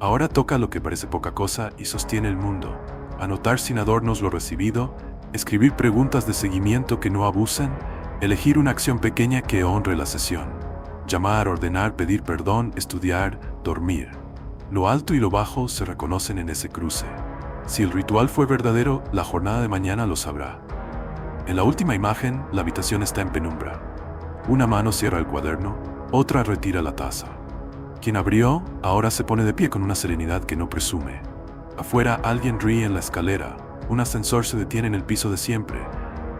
Ahora toca lo que parece poca cosa y sostiene el mundo: anotar sin adornos lo recibido, escribir preguntas de seguimiento que no abusen, elegir una acción pequeña que honre la sesión. Llamar, ordenar, pedir perdón, estudiar, dormir. Lo alto y lo bajo se reconocen en ese cruce. Si el ritual fue verdadero, la jornada de mañana lo sabrá. En la última imagen, la habitación está en penumbra. Una mano cierra el cuaderno, otra retira la taza. Quien abrió, ahora se pone de pie con una serenidad que no presume. Afuera, alguien ríe en la escalera. Un ascensor se detiene en el piso de siempre.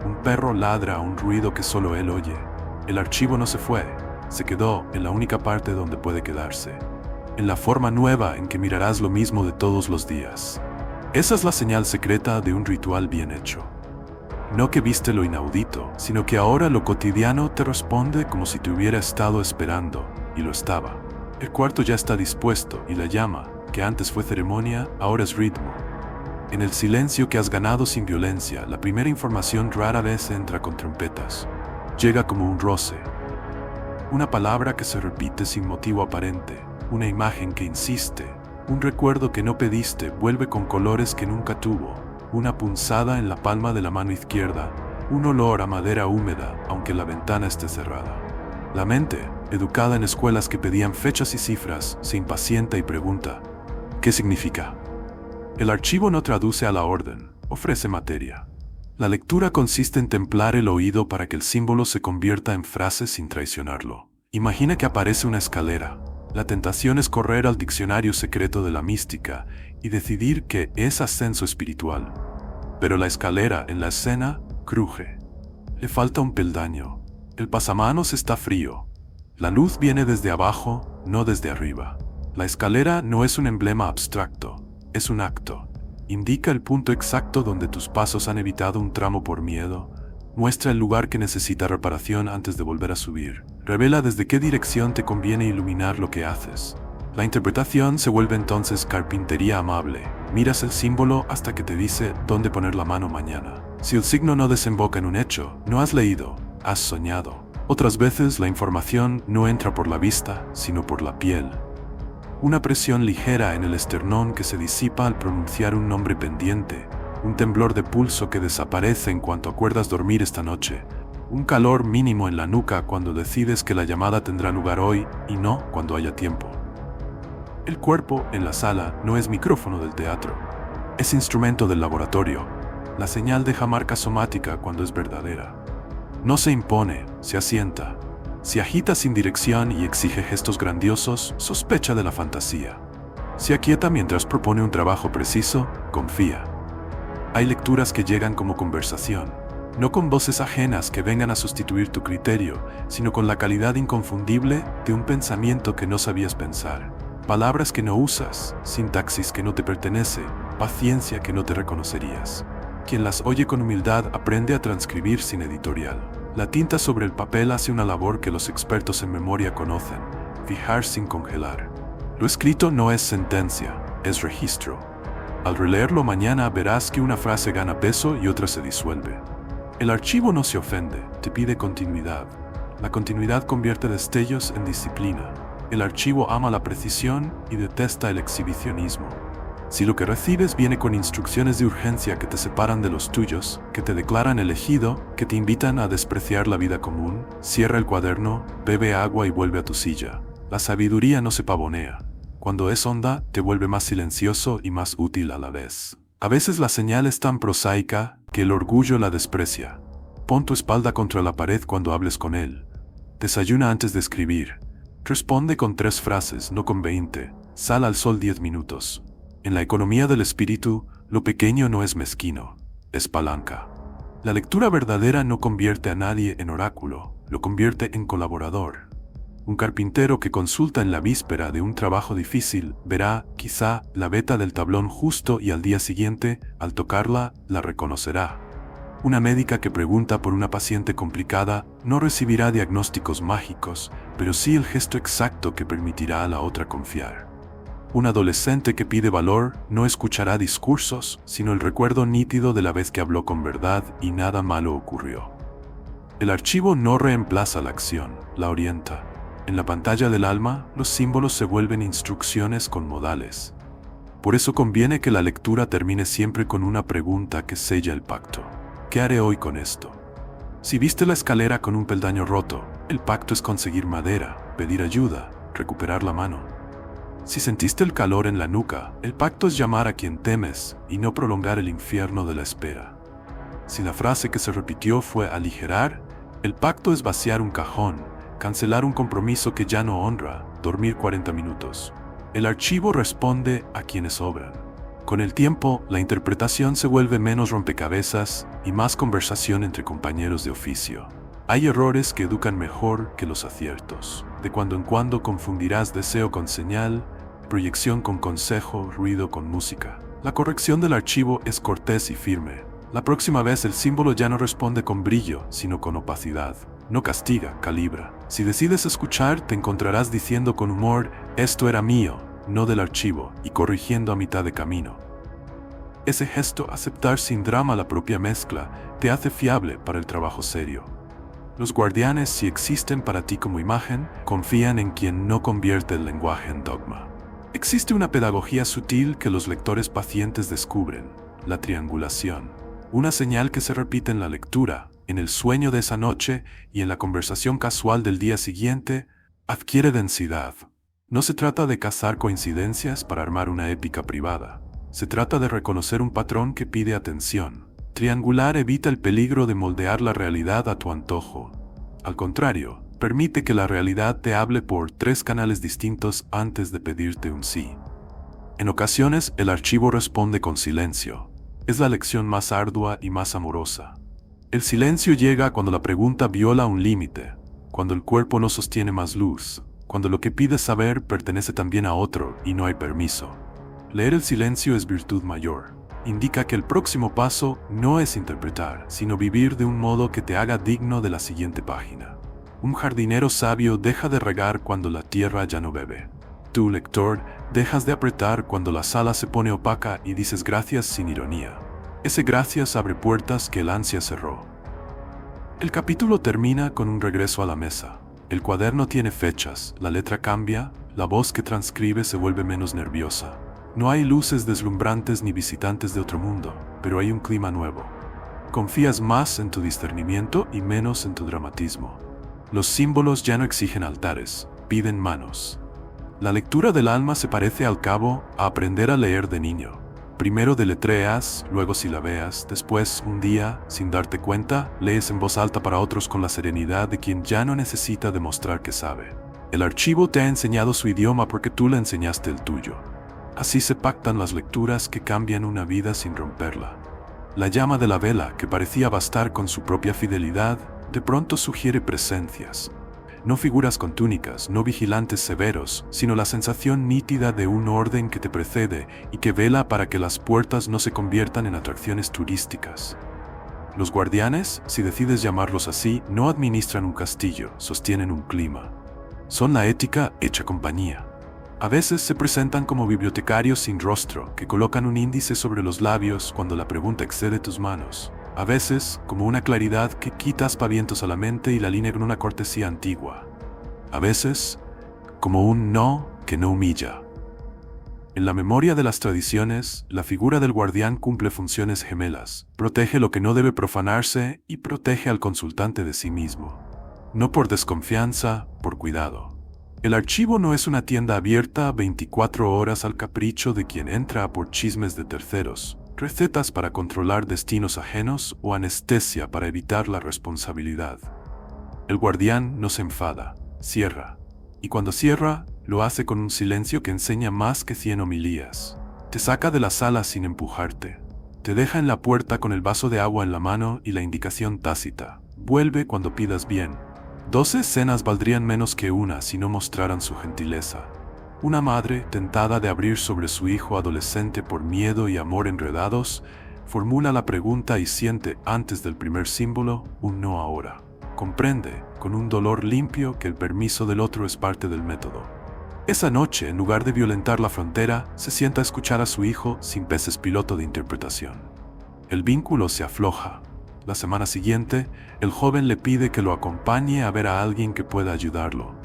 Un perro ladra a un ruido que solo él oye. El archivo no se fue, se quedó en la única parte donde puede quedarse. En la forma nueva en que mirarás lo mismo de todos los días. Esa es la señal secreta de un ritual bien hecho. No que viste lo inaudito, sino que ahora lo cotidiano te responde como si te hubiera estado esperando, y lo estaba. El cuarto ya está dispuesto y la llama, que antes fue ceremonia, ahora es ritmo. En el silencio que has ganado sin violencia, la primera información rara vez entra con trompetas. Llega como un roce. Una palabra que se repite sin motivo aparente, una imagen que insiste, un recuerdo que no pediste vuelve con colores que nunca tuvo, una punzada en la palma de la mano izquierda, un olor a madera húmeda aunque la ventana esté cerrada. La mente, educada en escuelas que pedían fechas y cifras, se impacienta y pregunta, ¿qué significa? El archivo no traduce a la orden, ofrece materia. La lectura consiste en templar el oído para que el símbolo se convierta en frase sin traicionarlo. Imagina que aparece una escalera. La tentación es correr al diccionario secreto de la mística y decidir que es ascenso espiritual. Pero la escalera en la escena cruje. Le falta un peldaño. El pasamanos está frío. La luz viene desde abajo, no desde arriba. La escalera no es un emblema abstracto. Es un acto. Indica el punto exacto donde tus pasos han evitado un tramo por miedo. Muestra el lugar que necesita reparación antes de volver a subir. Revela desde qué dirección te conviene iluminar lo que haces. La interpretación se vuelve entonces carpintería amable. Miras el símbolo hasta que te dice dónde poner la mano mañana. Si el signo no desemboca en un hecho, no has leído, has soñado. Otras veces la información no entra por la vista, sino por la piel. Una presión ligera en el esternón que se disipa al pronunciar un nombre pendiente, un temblor de pulso que desaparece en cuanto acuerdas dormir esta noche, un calor mínimo en la nuca cuando decides que la llamada tendrá lugar hoy y no cuando haya tiempo. El cuerpo en la sala no es micrófono del teatro, es instrumento del laboratorio. La señal deja marca somática cuando es verdadera. No se impone, se asienta. Si agita sin dirección y exige gestos grandiosos, sospecha de la fantasía. Si aquieta mientras propone un trabajo preciso, confía. Hay lecturas que llegan como conversación, no con voces ajenas que vengan a sustituir tu criterio, sino con la calidad inconfundible de un pensamiento que no sabías pensar. Palabras que no usas, sintaxis que no te pertenece, paciencia que no te reconocerías. Quien las oye con humildad aprende a transcribir sin editorial. La tinta sobre el papel hace una labor que los expertos en memoria conocen, fijar sin congelar. Lo escrito no es sentencia, es registro. Al releerlo mañana verás que una frase gana peso y otra se disuelve. El archivo no se ofende, te pide continuidad. La continuidad convierte destellos en disciplina. El archivo ama la precisión y detesta el exhibicionismo. Si lo que recibes viene con instrucciones de urgencia que te separan de los tuyos, que te declaran elegido, que te invitan a despreciar la vida común, cierra el cuaderno, bebe agua y vuelve a tu silla. La sabiduría no se pavonea. Cuando es honda, te vuelve más silencioso y más útil a la vez. A veces la señal es tan prosaica que el orgullo la desprecia. Pon tu espalda contra la pared cuando hables con él. Desayuna antes de escribir. Responde con 3 frases, no con 20. Sal al sol 10 minutos. En la economía del espíritu, lo pequeño no es mezquino, es palanca. La lectura verdadera no convierte a nadie en oráculo, lo convierte en colaborador. Un carpintero que consulta en la víspera de un trabajo difícil verá, quizá, la veta del tablón justo y al día siguiente, al tocarla, la reconocerá. Una médica que pregunta por una paciente complicada no recibirá diagnósticos mágicos, pero sí el gesto exacto que permitirá a la otra confiar. Un adolescente que pide valor no escuchará discursos, sino el recuerdo nítido de la vez que habló con verdad y nada malo ocurrió. El archivo no reemplaza la acción, la orienta. En la pantalla del alma, los símbolos se vuelven instrucciones con modales. Por eso conviene que la lectura termine siempre con una pregunta que sella el pacto. ¿Qué haré hoy con esto? Si viste la escalera con un peldaño roto, el pacto es conseguir madera, pedir ayuda, recuperar la mano. Si sentiste el calor en la nuca, el pacto es llamar a quien temes y no prolongar el infierno de la espera. Si la frase que se repitió fue aligerar, el pacto es vaciar un cajón, cancelar un compromiso que ya no honra, dormir 40 minutos. El archivo responde a quienes obran. Con el tiempo, la interpretación se vuelve menos rompecabezas y más conversación entre compañeros de oficio. Hay errores que educan mejor que los aciertos. De cuando en cuando confundirás deseo con señal, proyección con consejo, ruido con música. La corrección del archivo es cortés y firme. La próxima vez el símbolo ya no responde con brillo, sino con opacidad. No castiga, calibra. Si decides escuchar, te encontrarás diciendo con humor, esto era mío, no del archivo, y corrigiendo a mitad de camino. Ese gesto, aceptar sin drama la propia mezcla, te hace fiable para el trabajo serio. Los guardianes, si existen para ti como imagen, confían en quien no convierte el lenguaje en dogma. Existe una pedagogía sutil que los lectores pacientes descubren, la triangulación. Una señal que se repite en la lectura, en el sueño de esa noche y en la conversación casual del día siguiente, adquiere densidad. No se trata de cazar coincidencias para armar una épica privada. Se trata de reconocer un patrón que pide atención. Triangular evita el peligro de moldear la realidad a tu antojo. Al contrario, permite que la realidad te hable por 3 canales distintos antes de pedirte un sí. En ocasiones, el archivo responde con silencio. Es la lección más ardua y más amorosa. El silencio llega cuando la pregunta viola un límite, cuando el cuerpo no sostiene más luz, cuando lo que pides saber pertenece también a otro y no hay permiso. Leer el silencio es virtud mayor. Indica que el próximo paso no es interpretar, sino vivir de un modo que te haga digno de la siguiente página. Un jardinero sabio deja de regar cuando la tierra ya no bebe. Tú, lector, dejas de apretar cuando la sala se pone opaca y dices gracias sin ironía. Ese gracias abre puertas que el ansia cerró. El capítulo termina con un regreso a la mesa. El cuaderno tiene fechas, la letra cambia, la voz que transcribe se vuelve menos nerviosa. No hay luces deslumbrantes ni visitantes de otro mundo, pero hay un clima nuevo. Confías más en tu discernimiento y menos en tu dramatismo. Los símbolos ya no exigen altares, piden manos. La lectura del alma se parece al cabo a aprender a leer de niño. Primero deletreas, luego silabeas, después, un día, sin darte cuenta, lees en voz alta para otros con la serenidad de quien ya no necesita demostrar que sabe. El archivo te ha enseñado su idioma porque tú le enseñaste el tuyo. Así se pactan las lecturas que cambian una vida sin romperla. La llama de la vela, que parecía bastar con su propia fidelidad, de pronto sugiere presencias. No figuras con túnicas, no vigilantes severos, sino la sensación nítida de un orden que te precede y que vela para que las puertas no se conviertan en atracciones turísticas. Los guardianes, si decides llamarlos así, no administran un castillo, sostienen un clima. Son la ética hecha compañía. A veces se presentan como bibliotecarios sin rostro, que colocan un índice sobre los labios cuando la pregunta excede tus manos. A veces, como una claridad que quita aspavientos a la mente y la alinea con una cortesía antigua. A veces, como un no que no humilla. En la memoria de las tradiciones, la figura del guardián cumple funciones gemelas. Protege lo que no debe profanarse y protege al consultante de sí mismo. No por desconfianza, por cuidado. El archivo no es una tienda abierta 24 horas al capricho de quien entra a por chismes de terceros, recetas para controlar destinos ajenos o anestesia para evitar la responsabilidad. El guardián no se enfada, cierra. Y cuando cierra, lo hace con un silencio que enseña más que 100 homilías. Te saca de la sala sin empujarte. Te deja en la puerta con el vaso de agua en la mano y la indicación tácita. Vuelve cuando pidas bien. 12 escenas valdrían menos que una si no mostraran su gentileza. Una madre, tentada de abrir sobre su hijo adolescente por miedo y amor enredados, formula la pregunta y siente, antes del primer símbolo, un no ahora. Comprende, con un dolor limpio, que el permiso del otro es parte del método. Esa noche, en lugar de violentar la frontera, se sienta a escuchar a su hijo sin peces piloto de interpretación. El vínculo se afloja. La semana siguiente, el joven le pide que lo acompañe a ver a alguien que pueda ayudarlo.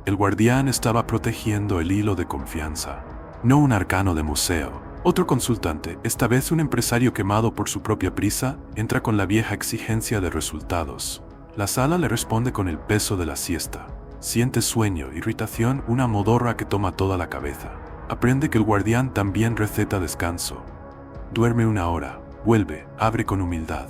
El guardián estaba protegiendo el hilo de confianza, no un arcano de museo. Otro consultante, esta vez un empresario quemado por su propia prisa, entra con la vieja exigencia de resultados. La sala le responde con el peso de la siesta. Siente sueño, irritación, una modorra que toma toda la cabeza. Aprende que el guardián también receta descanso. Duerme 1 hora, vuelve, abre con humildad.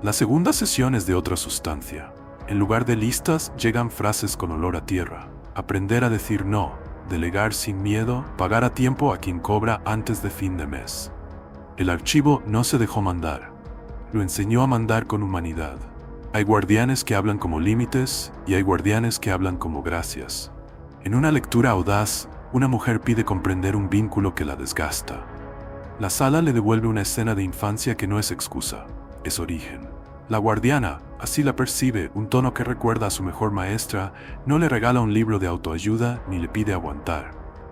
La segunda sesión es de otra sustancia. En lugar de listas, llegan frases con olor a tierra. Aprender a decir no, delegar sin miedo, pagar a tiempo a quien cobra antes de fin de mes. El archivo no se dejó mandar. Lo enseñó a mandar con humanidad. Hay guardianes que hablan como límites y hay guardianes que hablan como gracias. En una lectura audaz, una mujer pide comprender un vínculo que la desgasta. La sala le devuelve una escena de infancia que no es excusa, es origen. La guardiana, así la percibe, un tono que recuerda a su mejor maestra, no le regala un libro de autoayuda ni le pide aguantar.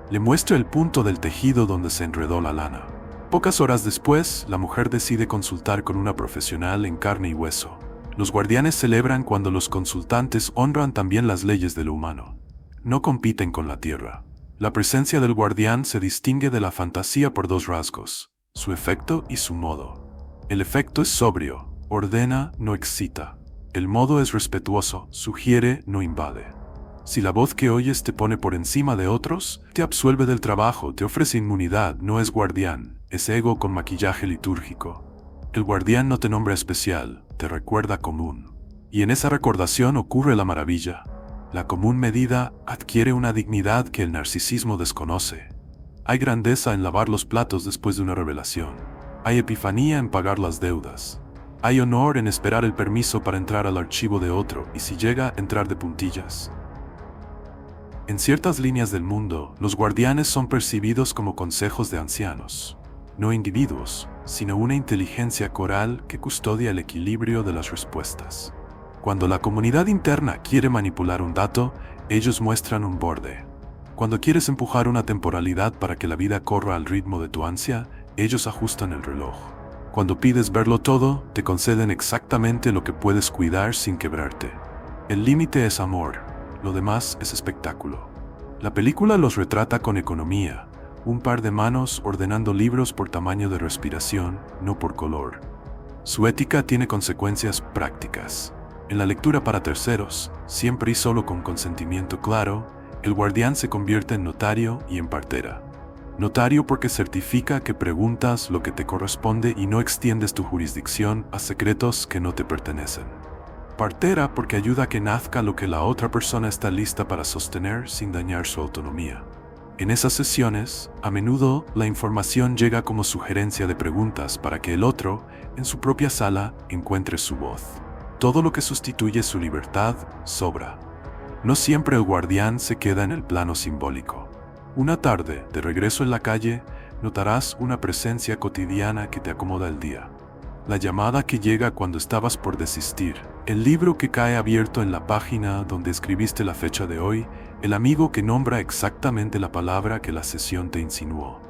Le muestra el punto del tejido donde se enredó la lana. Pocas horas después, la mujer decide consultar con una profesional en carne y hueso. Los guardianes celebran cuando los consultantes honran también las leyes de lo humano. No compiten con la tierra. La presencia del guardián se distingue de la fantasía por dos rasgos: su efecto y su modo. El efecto es sobrio, ordena, no excita. El modo es respetuoso, sugiere, no invade. Si la voz que oyes te pone por encima de otros, te absuelve del trabajo, te ofrece inmunidad, no es guardián, es ego con maquillaje litúrgico. El guardián no te nombra especial, te recuerda común. Y en esa recordación ocurre la maravilla. La común medida adquiere una dignidad que el narcisismo desconoce. Hay grandeza en lavar los platos después de una revelación. Hay epifanía en pagar las deudas. Hay honor en esperar el permiso para entrar al archivo de otro y, si llega, entrar de puntillas. En ciertas líneas del mundo, los guardianes son percibidos como consejos de ancianos, no individuos, sino una inteligencia coral que custodia el equilibrio de las respuestas. Cuando la comunidad interna quiere manipular un dato, ellos muestran un borde. Cuando quieres empujar una temporalidad para que la vida corra al ritmo de tu ansia, ellos ajustan el reloj. Cuando pides verlo todo, te conceden exactamente lo que puedes cuidar sin quebrarte. El límite es amor, lo demás es espectáculo. La película los retrata con economía, un par de manos ordenando libros por tamaño de respiración, no por color. Su ética tiene consecuencias prácticas. En la lectura para terceros, siempre y solo con consentimiento claro, el guardián se convierte en notario y en partera. Notario porque certifica que preguntas lo que te corresponde y no extiendes tu jurisdicción a secretos que no te pertenecen. Partera porque ayuda a que nazca lo que la otra persona está lista para sostener sin dañar su autonomía. En esas sesiones, a menudo, la información llega como sugerencia de preguntas para que el otro, en su propia sala, encuentre su voz. Todo lo que sustituye su libertad sobra. No siempre el guardián se queda en el plano simbólico. Una tarde, de regreso en la calle, notarás una presencia cotidiana que te acomoda el día. La llamada que llega cuando estabas por desistir, el libro que cae abierto en la página donde escribiste la fecha de hoy, el amigo que nombra exactamente la palabra que la sesión te insinuó.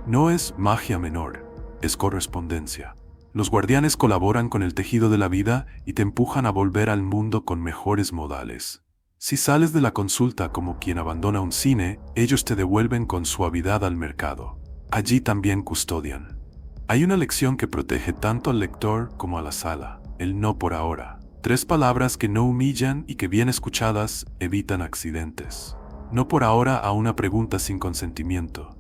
No es magia menor, es correspondencia. Los guardianes colaboran con el tejido de la vida y te empujan a volver al mundo con mejores modales. Si sales de la consulta como quien abandona un cine, ellos te devuelven con suavidad al mercado. Allí también custodian. Hay una lección que protege tanto al lector como a la sala: el no por ahora. 3 palabras que no humillan y que, bien escuchadas, evitan accidentes. No por ahora a una pregunta sin consentimiento.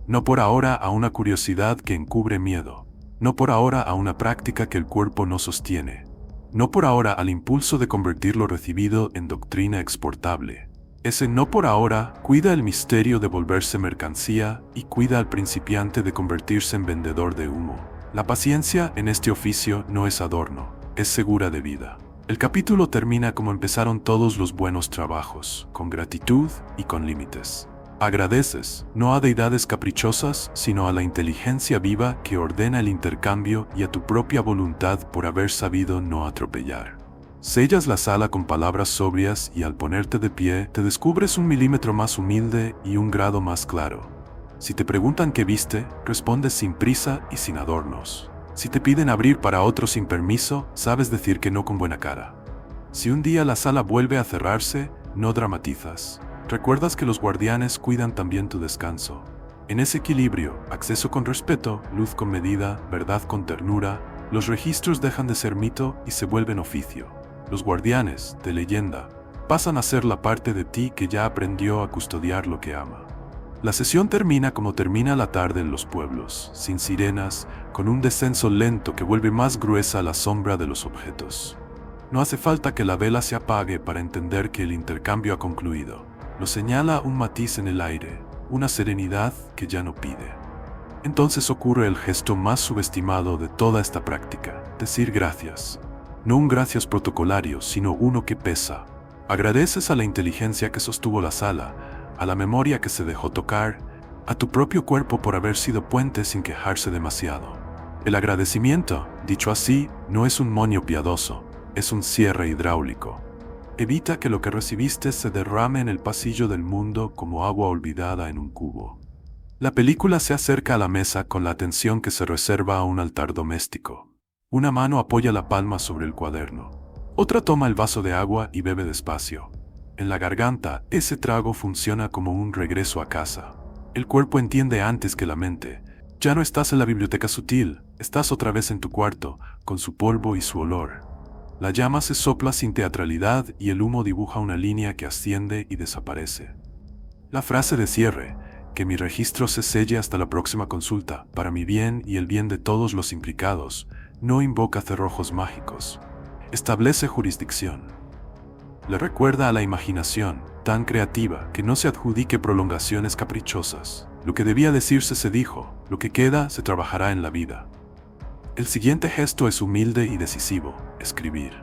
No por ahora a una curiosidad que encubre miedo. No por ahora a una práctica que el cuerpo no sostiene. No por ahora al impulso de convertir lo recibido en doctrina exportable. Ese no por ahora cuida el misterio de volverse mercancía y cuida al principiante de convertirse en vendedor de humo. La paciencia en este oficio no es adorno, es segura de vida. El capítulo termina como empezaron todos los buenos trabajos, con gratitud y con límites. Agradeces, no a deidades caprichosas, sino a la inteligencia viva que ordena el intercambio y a tu propia voluntad por haber sabido no atropellar. Sellas la sala con palabras sobrias y al ponerte de pie te descubres 1 milímetro más humilde y 1 grado más claro. Si te preguntan qué viste, respondes sin prisa y sin adornos. Si te piden abrir para otro sin permiso, sabes decir que no con buena cara. Si un día la sala vuelve a cerrarse, no dramatizas. Recuerdas que los guardianes cuidan también tu descanso. En ese equilibrio, acceso con respeto, luz con medida, verdad con ternura, los registros dejan de ser mito y se vuelven oficio. Los guardianes, de leyenda, pasan a ser la parte de ti que ya aprendió a custodiar lo que ama. La sesión termina como termina la tarde en los pueblos, sin sirenas, con un descenso lento que vuelve más gruesa la sombra de los objetos. No hace falta que la vela se apague para entender que el intercambio ha concluido. Lo señala un matiz en el aire, una serenidad que ya no pide. Entonces ocurre el gesto más subestimado de toda esta práctica: decir gracias. No un gracias protocolario, sino uno que pesa. Agradeces a la inteligencia que sostuvo la sala, a la memoria que se dejó tocar, a tu propio cuerpo por haber sido puente sin quejarse demasiado. El agradecimiento, dicho así, no es un moño piadoso, es un cierre hidráulico. Evita que lo que recibiste se derrame en el pasillo del mundo como agua olvidada en un cubo. La película se acerca a la mesa con la atención que se reserva a un altar doméstico. Una mano apoya la palma sobre el cuaderno. Otra toma el vaso de agua y bebe despacio. En la garganta, ese trago funciona como un regreso a casa. El cuerpo entiende antes que la mente. Ya no estás en la biblioteca sutil, estás otra vez en tu cuarto, con su polvo y su olor. La llama se sopla sin teatralidad y el humo dibuja una línea que asciende y desaparece. La frase de cierre: que mi registro se selle hasta la próxima consulta, para mi bien y el bien de todos los implicados, no invoca cerrojos mágicos. Establece jurisdicción. Le recuerda a la imaginación, tan creativa, que no se adjudique prolongaciones caprichosas. Lo que debía decirse se dijo, lo que queda se trabajará en la vida. El siguiente gesto es humilde y decisivo: escribir.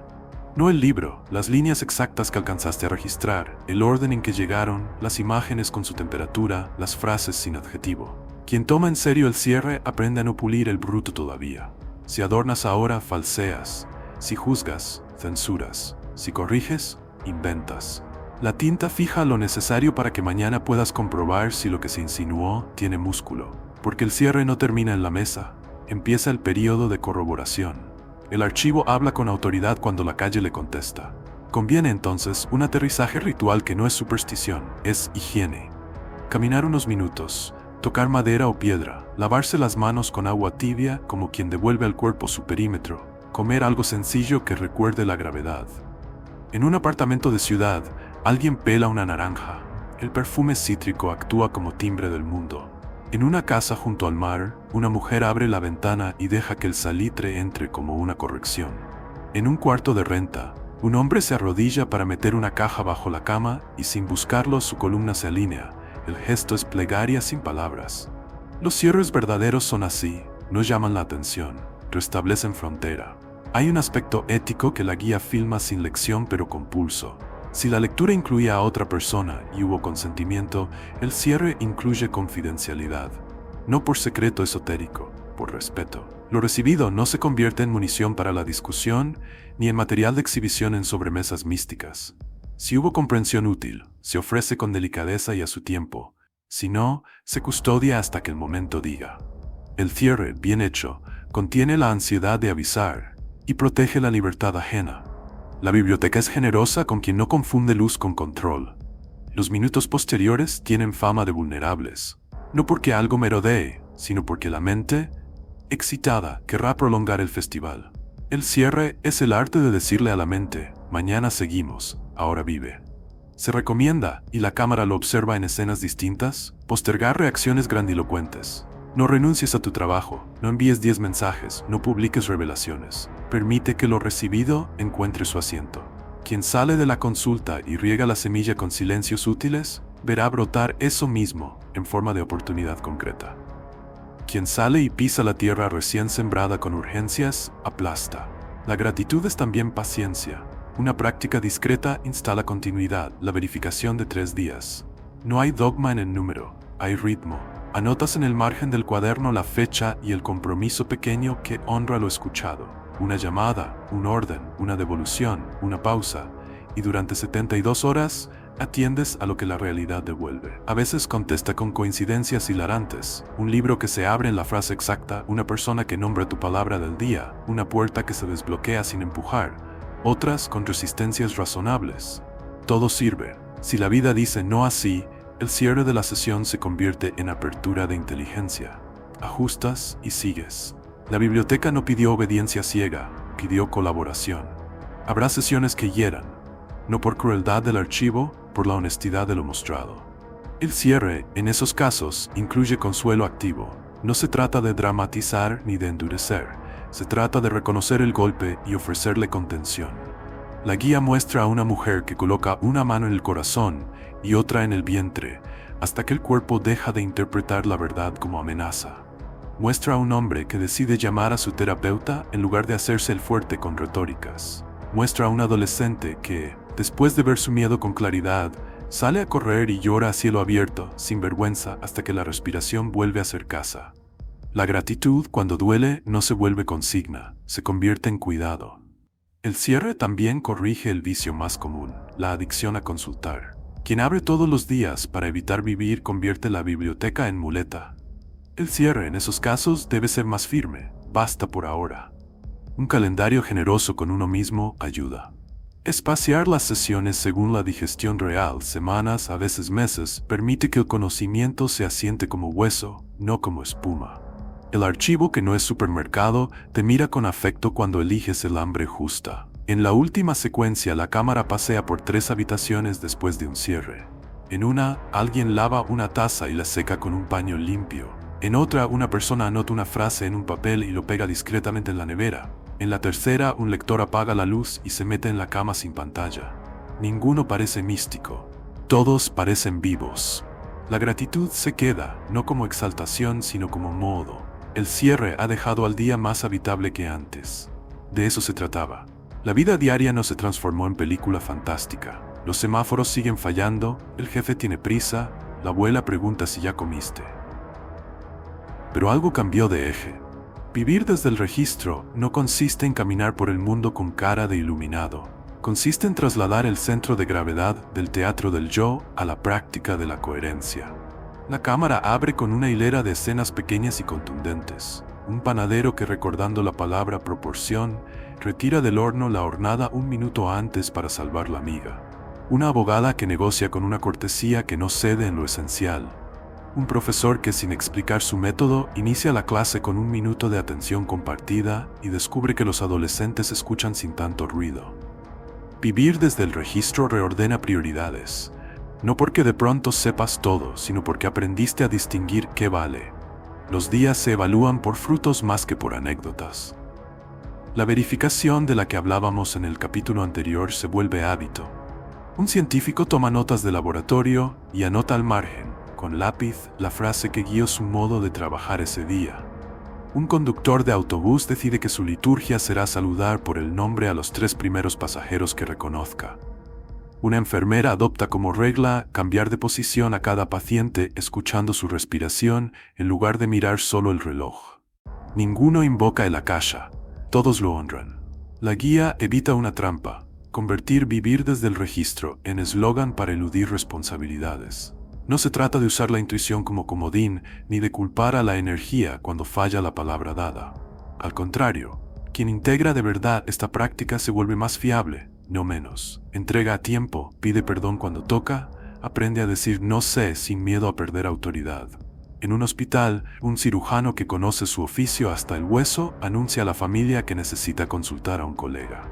No el libro, las líneas exactas que alcanzaste a registrar, el orden en que llegaron, las imágenes con su temperatura, las frases sin adjetivo. Quien toma en serio el cierre aprende a no pulir el bruto todavía. Si adornas ahora, falseas. Si juzgas, censuras. Si corriges, inventas. La tinta fija lo necesario para que mañana puedas comprobar si lo que se insinuó tiene músculo. Porque el cierre no termina en la mesa. Empieza el período de corroboración. El archivo habla con autoridad cuando la calle le contesta. Conviene entonces un aterrizaje ritual que no es superstición, es higiene. Caminar unos minutos, tocar madera o piedra, lavarse las manos con agua tibia como quien devuelve al cuerpo su perímetro, comer algo sencillo que recuerde la gravedad. En un apartamento de ciudad, alguien pela una naranja. El perfume cítrico actúa como timbre del mundo. En una casa junto al mar, una mujer abre la ventana y deja que el salitre entre como una corrección. En un cuarto de renta, un hombre se arrodilla para meter una caja bajo la cama y sin buscarlo su columna se alinea. El gesto es plegaria sin palabras. Los cierres verdaderos son así, no llaman la atención, restablecen frontera. Hay un aspecto ético que la guía filma sin lección pero con pulso. Si la lectura incluía a otra persona y hubo consentimiento, el cierre incluye confidencialidad. No por secreto esotérico, por respeto. Lo recibido no se convierte en munición para la discusión, ni en material de exhibición en sobremesas místicas. Si hubo comprensión útil, se ofrece con delicadeza y a su tiempo. Si no, se custodia hasta que el momento diga. El cierre, bien hecho, contiene la ansiedad de avisar y protege la libertad ajena. La biblioteca es generosa con quien no confunde luz con control. Los minutos posteriores tienen fama de vulnerables, no porque algo merodee, sino porque la mente, excitada, querrá prolongar el festival. El cierre es el arte de decirle a la mente: mañana seguimos, ahora vive. Se recomienda, y la cámara lo observa en escenas distintas, postergar reacciones grandilocuentes. No renuncies a tu trabajo, no envíes 10 mensajes, no publiques revelaciones. Permite que lo recibido encuentre su asiento. Quien sale de la consulta y riega la semilla con silencios útiles, verá brotar eso mismo en forma de oportunidad concreta. Quien sale y pisa la tierra recién sembrada con urgencias, aplasta. La gratitud es también paciencia. Una práctica discreta instala continuidad, la verificación de 3 días. No hay dogma en el número, hay ritmo. Anotas en el margen del cuaderno la fecha y el compromiso pequeño que honra lo escuchado. Una llamada, un orden, una devolución, una pausa. Y durante 72 horas, atiendes a lo que la realidad devuelve. A veces contesta con coincidencias hilarantes. Un libro que se abre en la frase exacta, una persona que nombra tu palabra del día, una puerta que se desbloquea sin empujar. Otras con resistencias razonables. Todo sirve. Si la vida dice no así, el cierre de la sesión se convierte en apertura de inteligencia. Ajustas y sigues. La biblioteca no pidió obediencia ciega, pidió colaboración. Habrá sesiones que hieran, no por crueldad del archivo, por la honestidad de lo mostrado. El cierre, en esos casos, incluye consuelo activo. No se trata de dramatizar ni de endurecer, se trata de reconocer el golpe y ofrecerle contención. La guía muestra a una mujer que coloca una mano en el corazón y otra en el vientre, hasta que el cuerpo deja de interpretar la verdad como amenaza. Muestra a un hombre que decide llamar a su terapeuta en lugar de hacerse el fuerte con retóricas. Muestra a un adolescente que, después de ver su miedo con claridad, sale a correr y llora a cielo abierto, sin vergüenza, hasta que la respiración vuelve a ser casa. La gratitud, cuando duele, no se vuelve consigna, se convierte en cuidado. El cierre también corrige el vicio más común, la adicción a consultar. Quien abre todos los días para evitar vivir convierte la biblioteca en muleta. El cierre en esos casos debe ser más firme, basta por ahora. Un calendario generoso con uno mismo ayuda. Espaciar las sesiones según la digestión real, semanas, a veces meses, permite que el conocimiento se asiente como hueso, no como espuma. El archivo que no es supermercado te mira con afecto cuando eliges el hambre justa. En la última secuencia, la cámara pasea por 3 habitaciones después de un cierre. En una, alguien lava una taza y la seca con un paño limpio. En otra, una persona anota una frase en un papel y lo pega discretamente en la nevera. En la tercera, un lector apaga la luz y se mete en la cama sin pantalla. Ninguno parece místico. Todos parecen vivos. La gratitud se queda, no como exaltación, sino como modo. El cierre ha dejado al día más habitable que antes. De eso se trataba. La vida diaria no se transformó en película fantástica. Los semáforos siguen fallando, el jefe tiene prisa, la abuela pregunta si ya comiste. Pero algo cambió de eje. Vivir desde el registro no consiste en caminar por el mundo con cara de iluminado. Consiste en trasladar el centro de gravedad del teatro del yo a la práctica de la coherencia. La cámara abre con una hilera de escenas pequeñas y contundentes. Un panadero que, recordando la palabra proporción, retira del horno la hornada un minuto antes para salvar la miga. Una abogada que negocia con una cortesía que no cede en lo esencial. Un profesor que, sin explicar su método, inicia la clase con un minuto de atención compartida y descubre que los adolescentes escuchan sin tanto ruido. Vivir desde el registro reordena prioridades. No porque de pronto sepas todo, sino porque aprendiste a distinguir qué vale. Los días se evalúan por frutos más que por anécdotas. La verificación de la que hablábamos en el capítulo anterior se vuelve hábito. Un científico toma notas de laboratorio y anota al margen, con lápiz, la frase que guió su modo de trabajar ese día. Un conductor de autobús decide que su liturgia será saludar por el nombre a los 3 primeros pasajeros que reconozca. Una enfermera adopta como regla cambiar de posición a cada paciente escuchando su respiración en lugar de mirar solo el reloj. Ninguno invoca el akasha, todos lo honran. La guía evita una trampa, convertir vivir desde el registro en eslogan para eludir responsabilidades. No se trata de usar la intuición como comodín, ni de culpar a la energía cuando falla la palabra dada. Al contrario, quien integra de verdad esta práctica se vuelve más fiable, no menos. Entrega a tiempo, pide perdón cuando toca, aprende a decir no sé sin miedo a perder autoridad. En un hospital, un cirujano que conoce su oficio hasta el hueso anuncia a la familia que necesita consultar a un colega.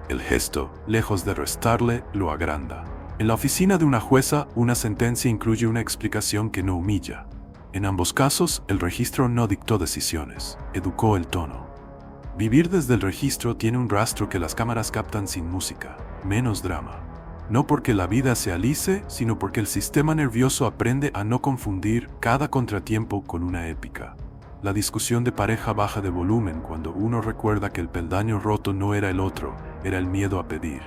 El gesto, lejos de restarle, lo agranda. En la oficina de una jueza, una sentencia incluye una explicación que no humilla. En ambos casos, el registro no dictó decisiones, educó el tono. Vivir desde el registro tiene un rastro que las cámaras captan sin música, menos drama. No porque la vida se alice, sino porque el sistema nervioso aprende a no confundir cada contratiempo con una épica. La discusión de pareja baja de volumen cuando uno recuerda que el peldaño roto no era el otro, era el miedo a pedir.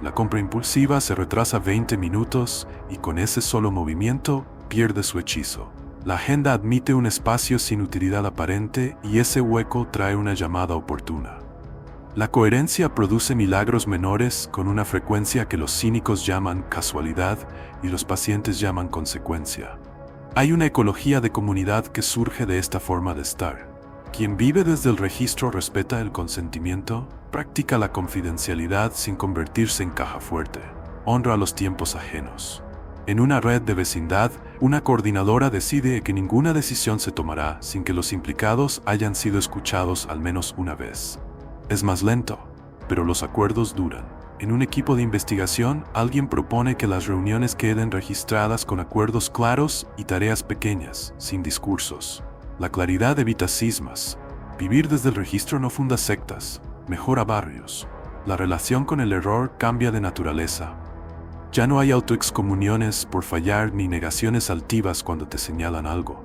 La compra impulsiva se retrasa 20 minutos y con ese solo movimiento pierde su hechizo. La agenda admite un espacio sin utilidad aparente y ese hueco trae una llamada oportuna. La coherencia produce milagros menores con una frecuencia que los cínicos llaman casualidad y los pacientes llaman consecuencia. Hay una ecología de comunidad que surge de esta forma de estar. Quien vive desde el registro respeta el consentimiento, practica la confidencialidad sin convertirse en caja fuerte, honra los tiempos ajenos. En una red de vecindad, una coordinadora decide que ninguna decisión se tomará sin que los implicados hayan sido escuchados al menos una vez. Es más lento, pero los acuerdos duran. En un equipo de investigación, alguien propone que las reuniones queden registradas con acuerdos claros y tareas pequeñas, sin discursos. La claridad evita cismas. Vivir desde el registro no funda sectas, mejora barrios. La relación con el error cambia de naturaleza. Ya no hay autoexcomuniones por fallar ni negaciones altivas cuando te señalan algo.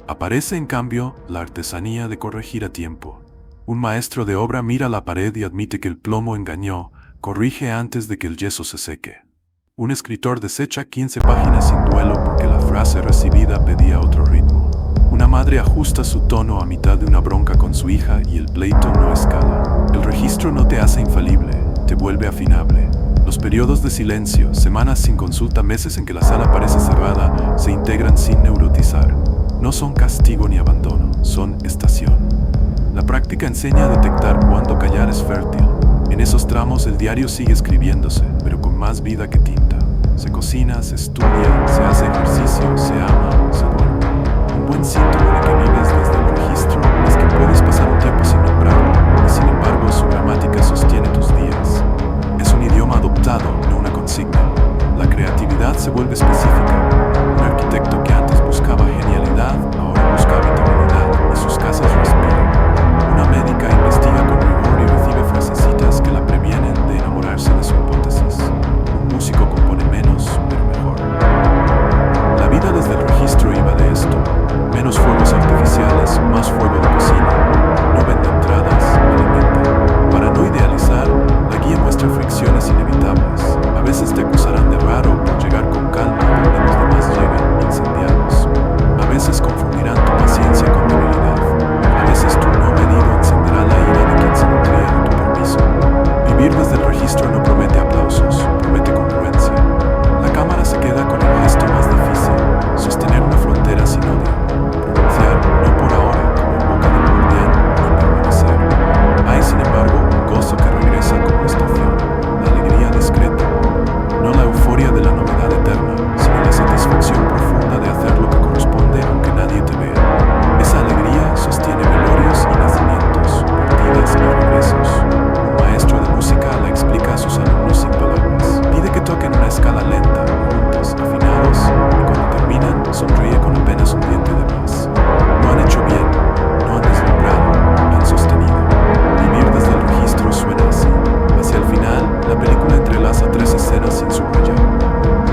Aparece, en cambio, la artesanía de corregir a tiempo. Un maestro de obra mira la pared y admite que el plomo engañó, corrige antes de que el yeso se seque. Un escritor desecha 15 páginas sin duelo porque la frase recibida pedía otro ritmo. Una madre ajusta su tono a mitad de una bronca con su hija y el pleito no escala. El registro no te hace infalible, te vuelve afinable. Los periodos de silencio, semanas sin consulta, meses en que la sala parece cerrada, se integran sin neurotizar. No son castigo ni abandono, son estación. La práctica enseña a detectar cuándo callar es fértil. En esos tramos el diario sigue escribiéndose, pero con más vida que tinta. Se cocina, se estudia, se hace ejercicio, se ama, se duerme. Un buen síntoma de que vives desde el registro es que puedes pasar un tiempo sin nombrarlo, y sin embargo su gramática sostiene tus días. Es un idioma adoptado, no una consigna. La creatividad se vuelve específica. Un arquitecto que antes buscaba genialidad, ahora busca habitabilidad, y sus casas respiran. Una médica investiga con rigor y recibe frasecitas que la previenen de enamorarse de su hipótesis. Un músico compone menos, pero mejor. La vida desde el registro iba de esto. Menos fuegos artificiales, más fuego de cocina. No vende entradas, alimenta. Para no idealizar, la guía muestra fricciones inevitables. A veces te acusarán de raro por llegar con calma donde los demás llegan incendiados. A veces confundirán tu paciencia con debilidad. A veces tu no medido encenderá la ira de quien se nutría de tu permiso. Vivir desde el registro no promete aplausos, promete congruencia. La cámara se queda con el gesto más difícil, sostener una frontera sin odio, pronunciar no por ahora como en boca de por bien y permanecer. Hay, sin embargo, un gozo que regresa como estación, la alegría discreta, no la euforia de la novedad eterna, sino la satisfacción profunda de hacer lo que corresponde aunque nadie te vea. Esa alegría sostiene velorios y nacimientos, partidas y regresos. Un maestro de música la explica a sus alumnos sin palabras. Pide que toquen una escala lenta, juntos, afinados, y cuando terminan, sonríe con apenas un diente de más. No han hecho bien, no han deslumbrado, han sostenido. Vivir desde el registro suena así. Hacia el final, la película entrelaza 3 escenas sin subrayar.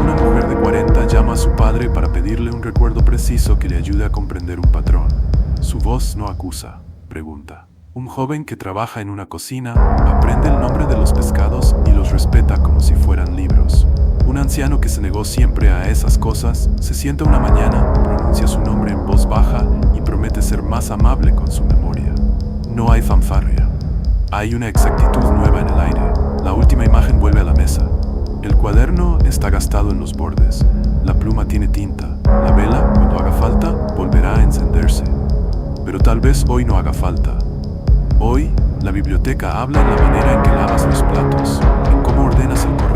Una mujer de 40 llama a su padre para pedirle un recuerdo preciso que le ayude a comprender un patrón. Su voz no acusa, pregunta. Un joven que trabaja en una cocina aprende el nombre de los pescados y los respeta como si fueran libros. Un anciano que se negó siempre a esas cosas se sienta una mañana, pronuncia su nombre en voz baja y promete ser más amable con su memoria. No hay fanfarria. Hay una exactitud nueva en el aire. La última imagen vuelve a la mesa. El cuaderno está gastado en los bordes. La pluma tiene tinta. La vela, cuando haga falta, volverá a encenderse. Pero tal vez hoy no haga falta. Hoy, la biblioteca habla en la manera en que lavas los platos, en cómo ordenas el correo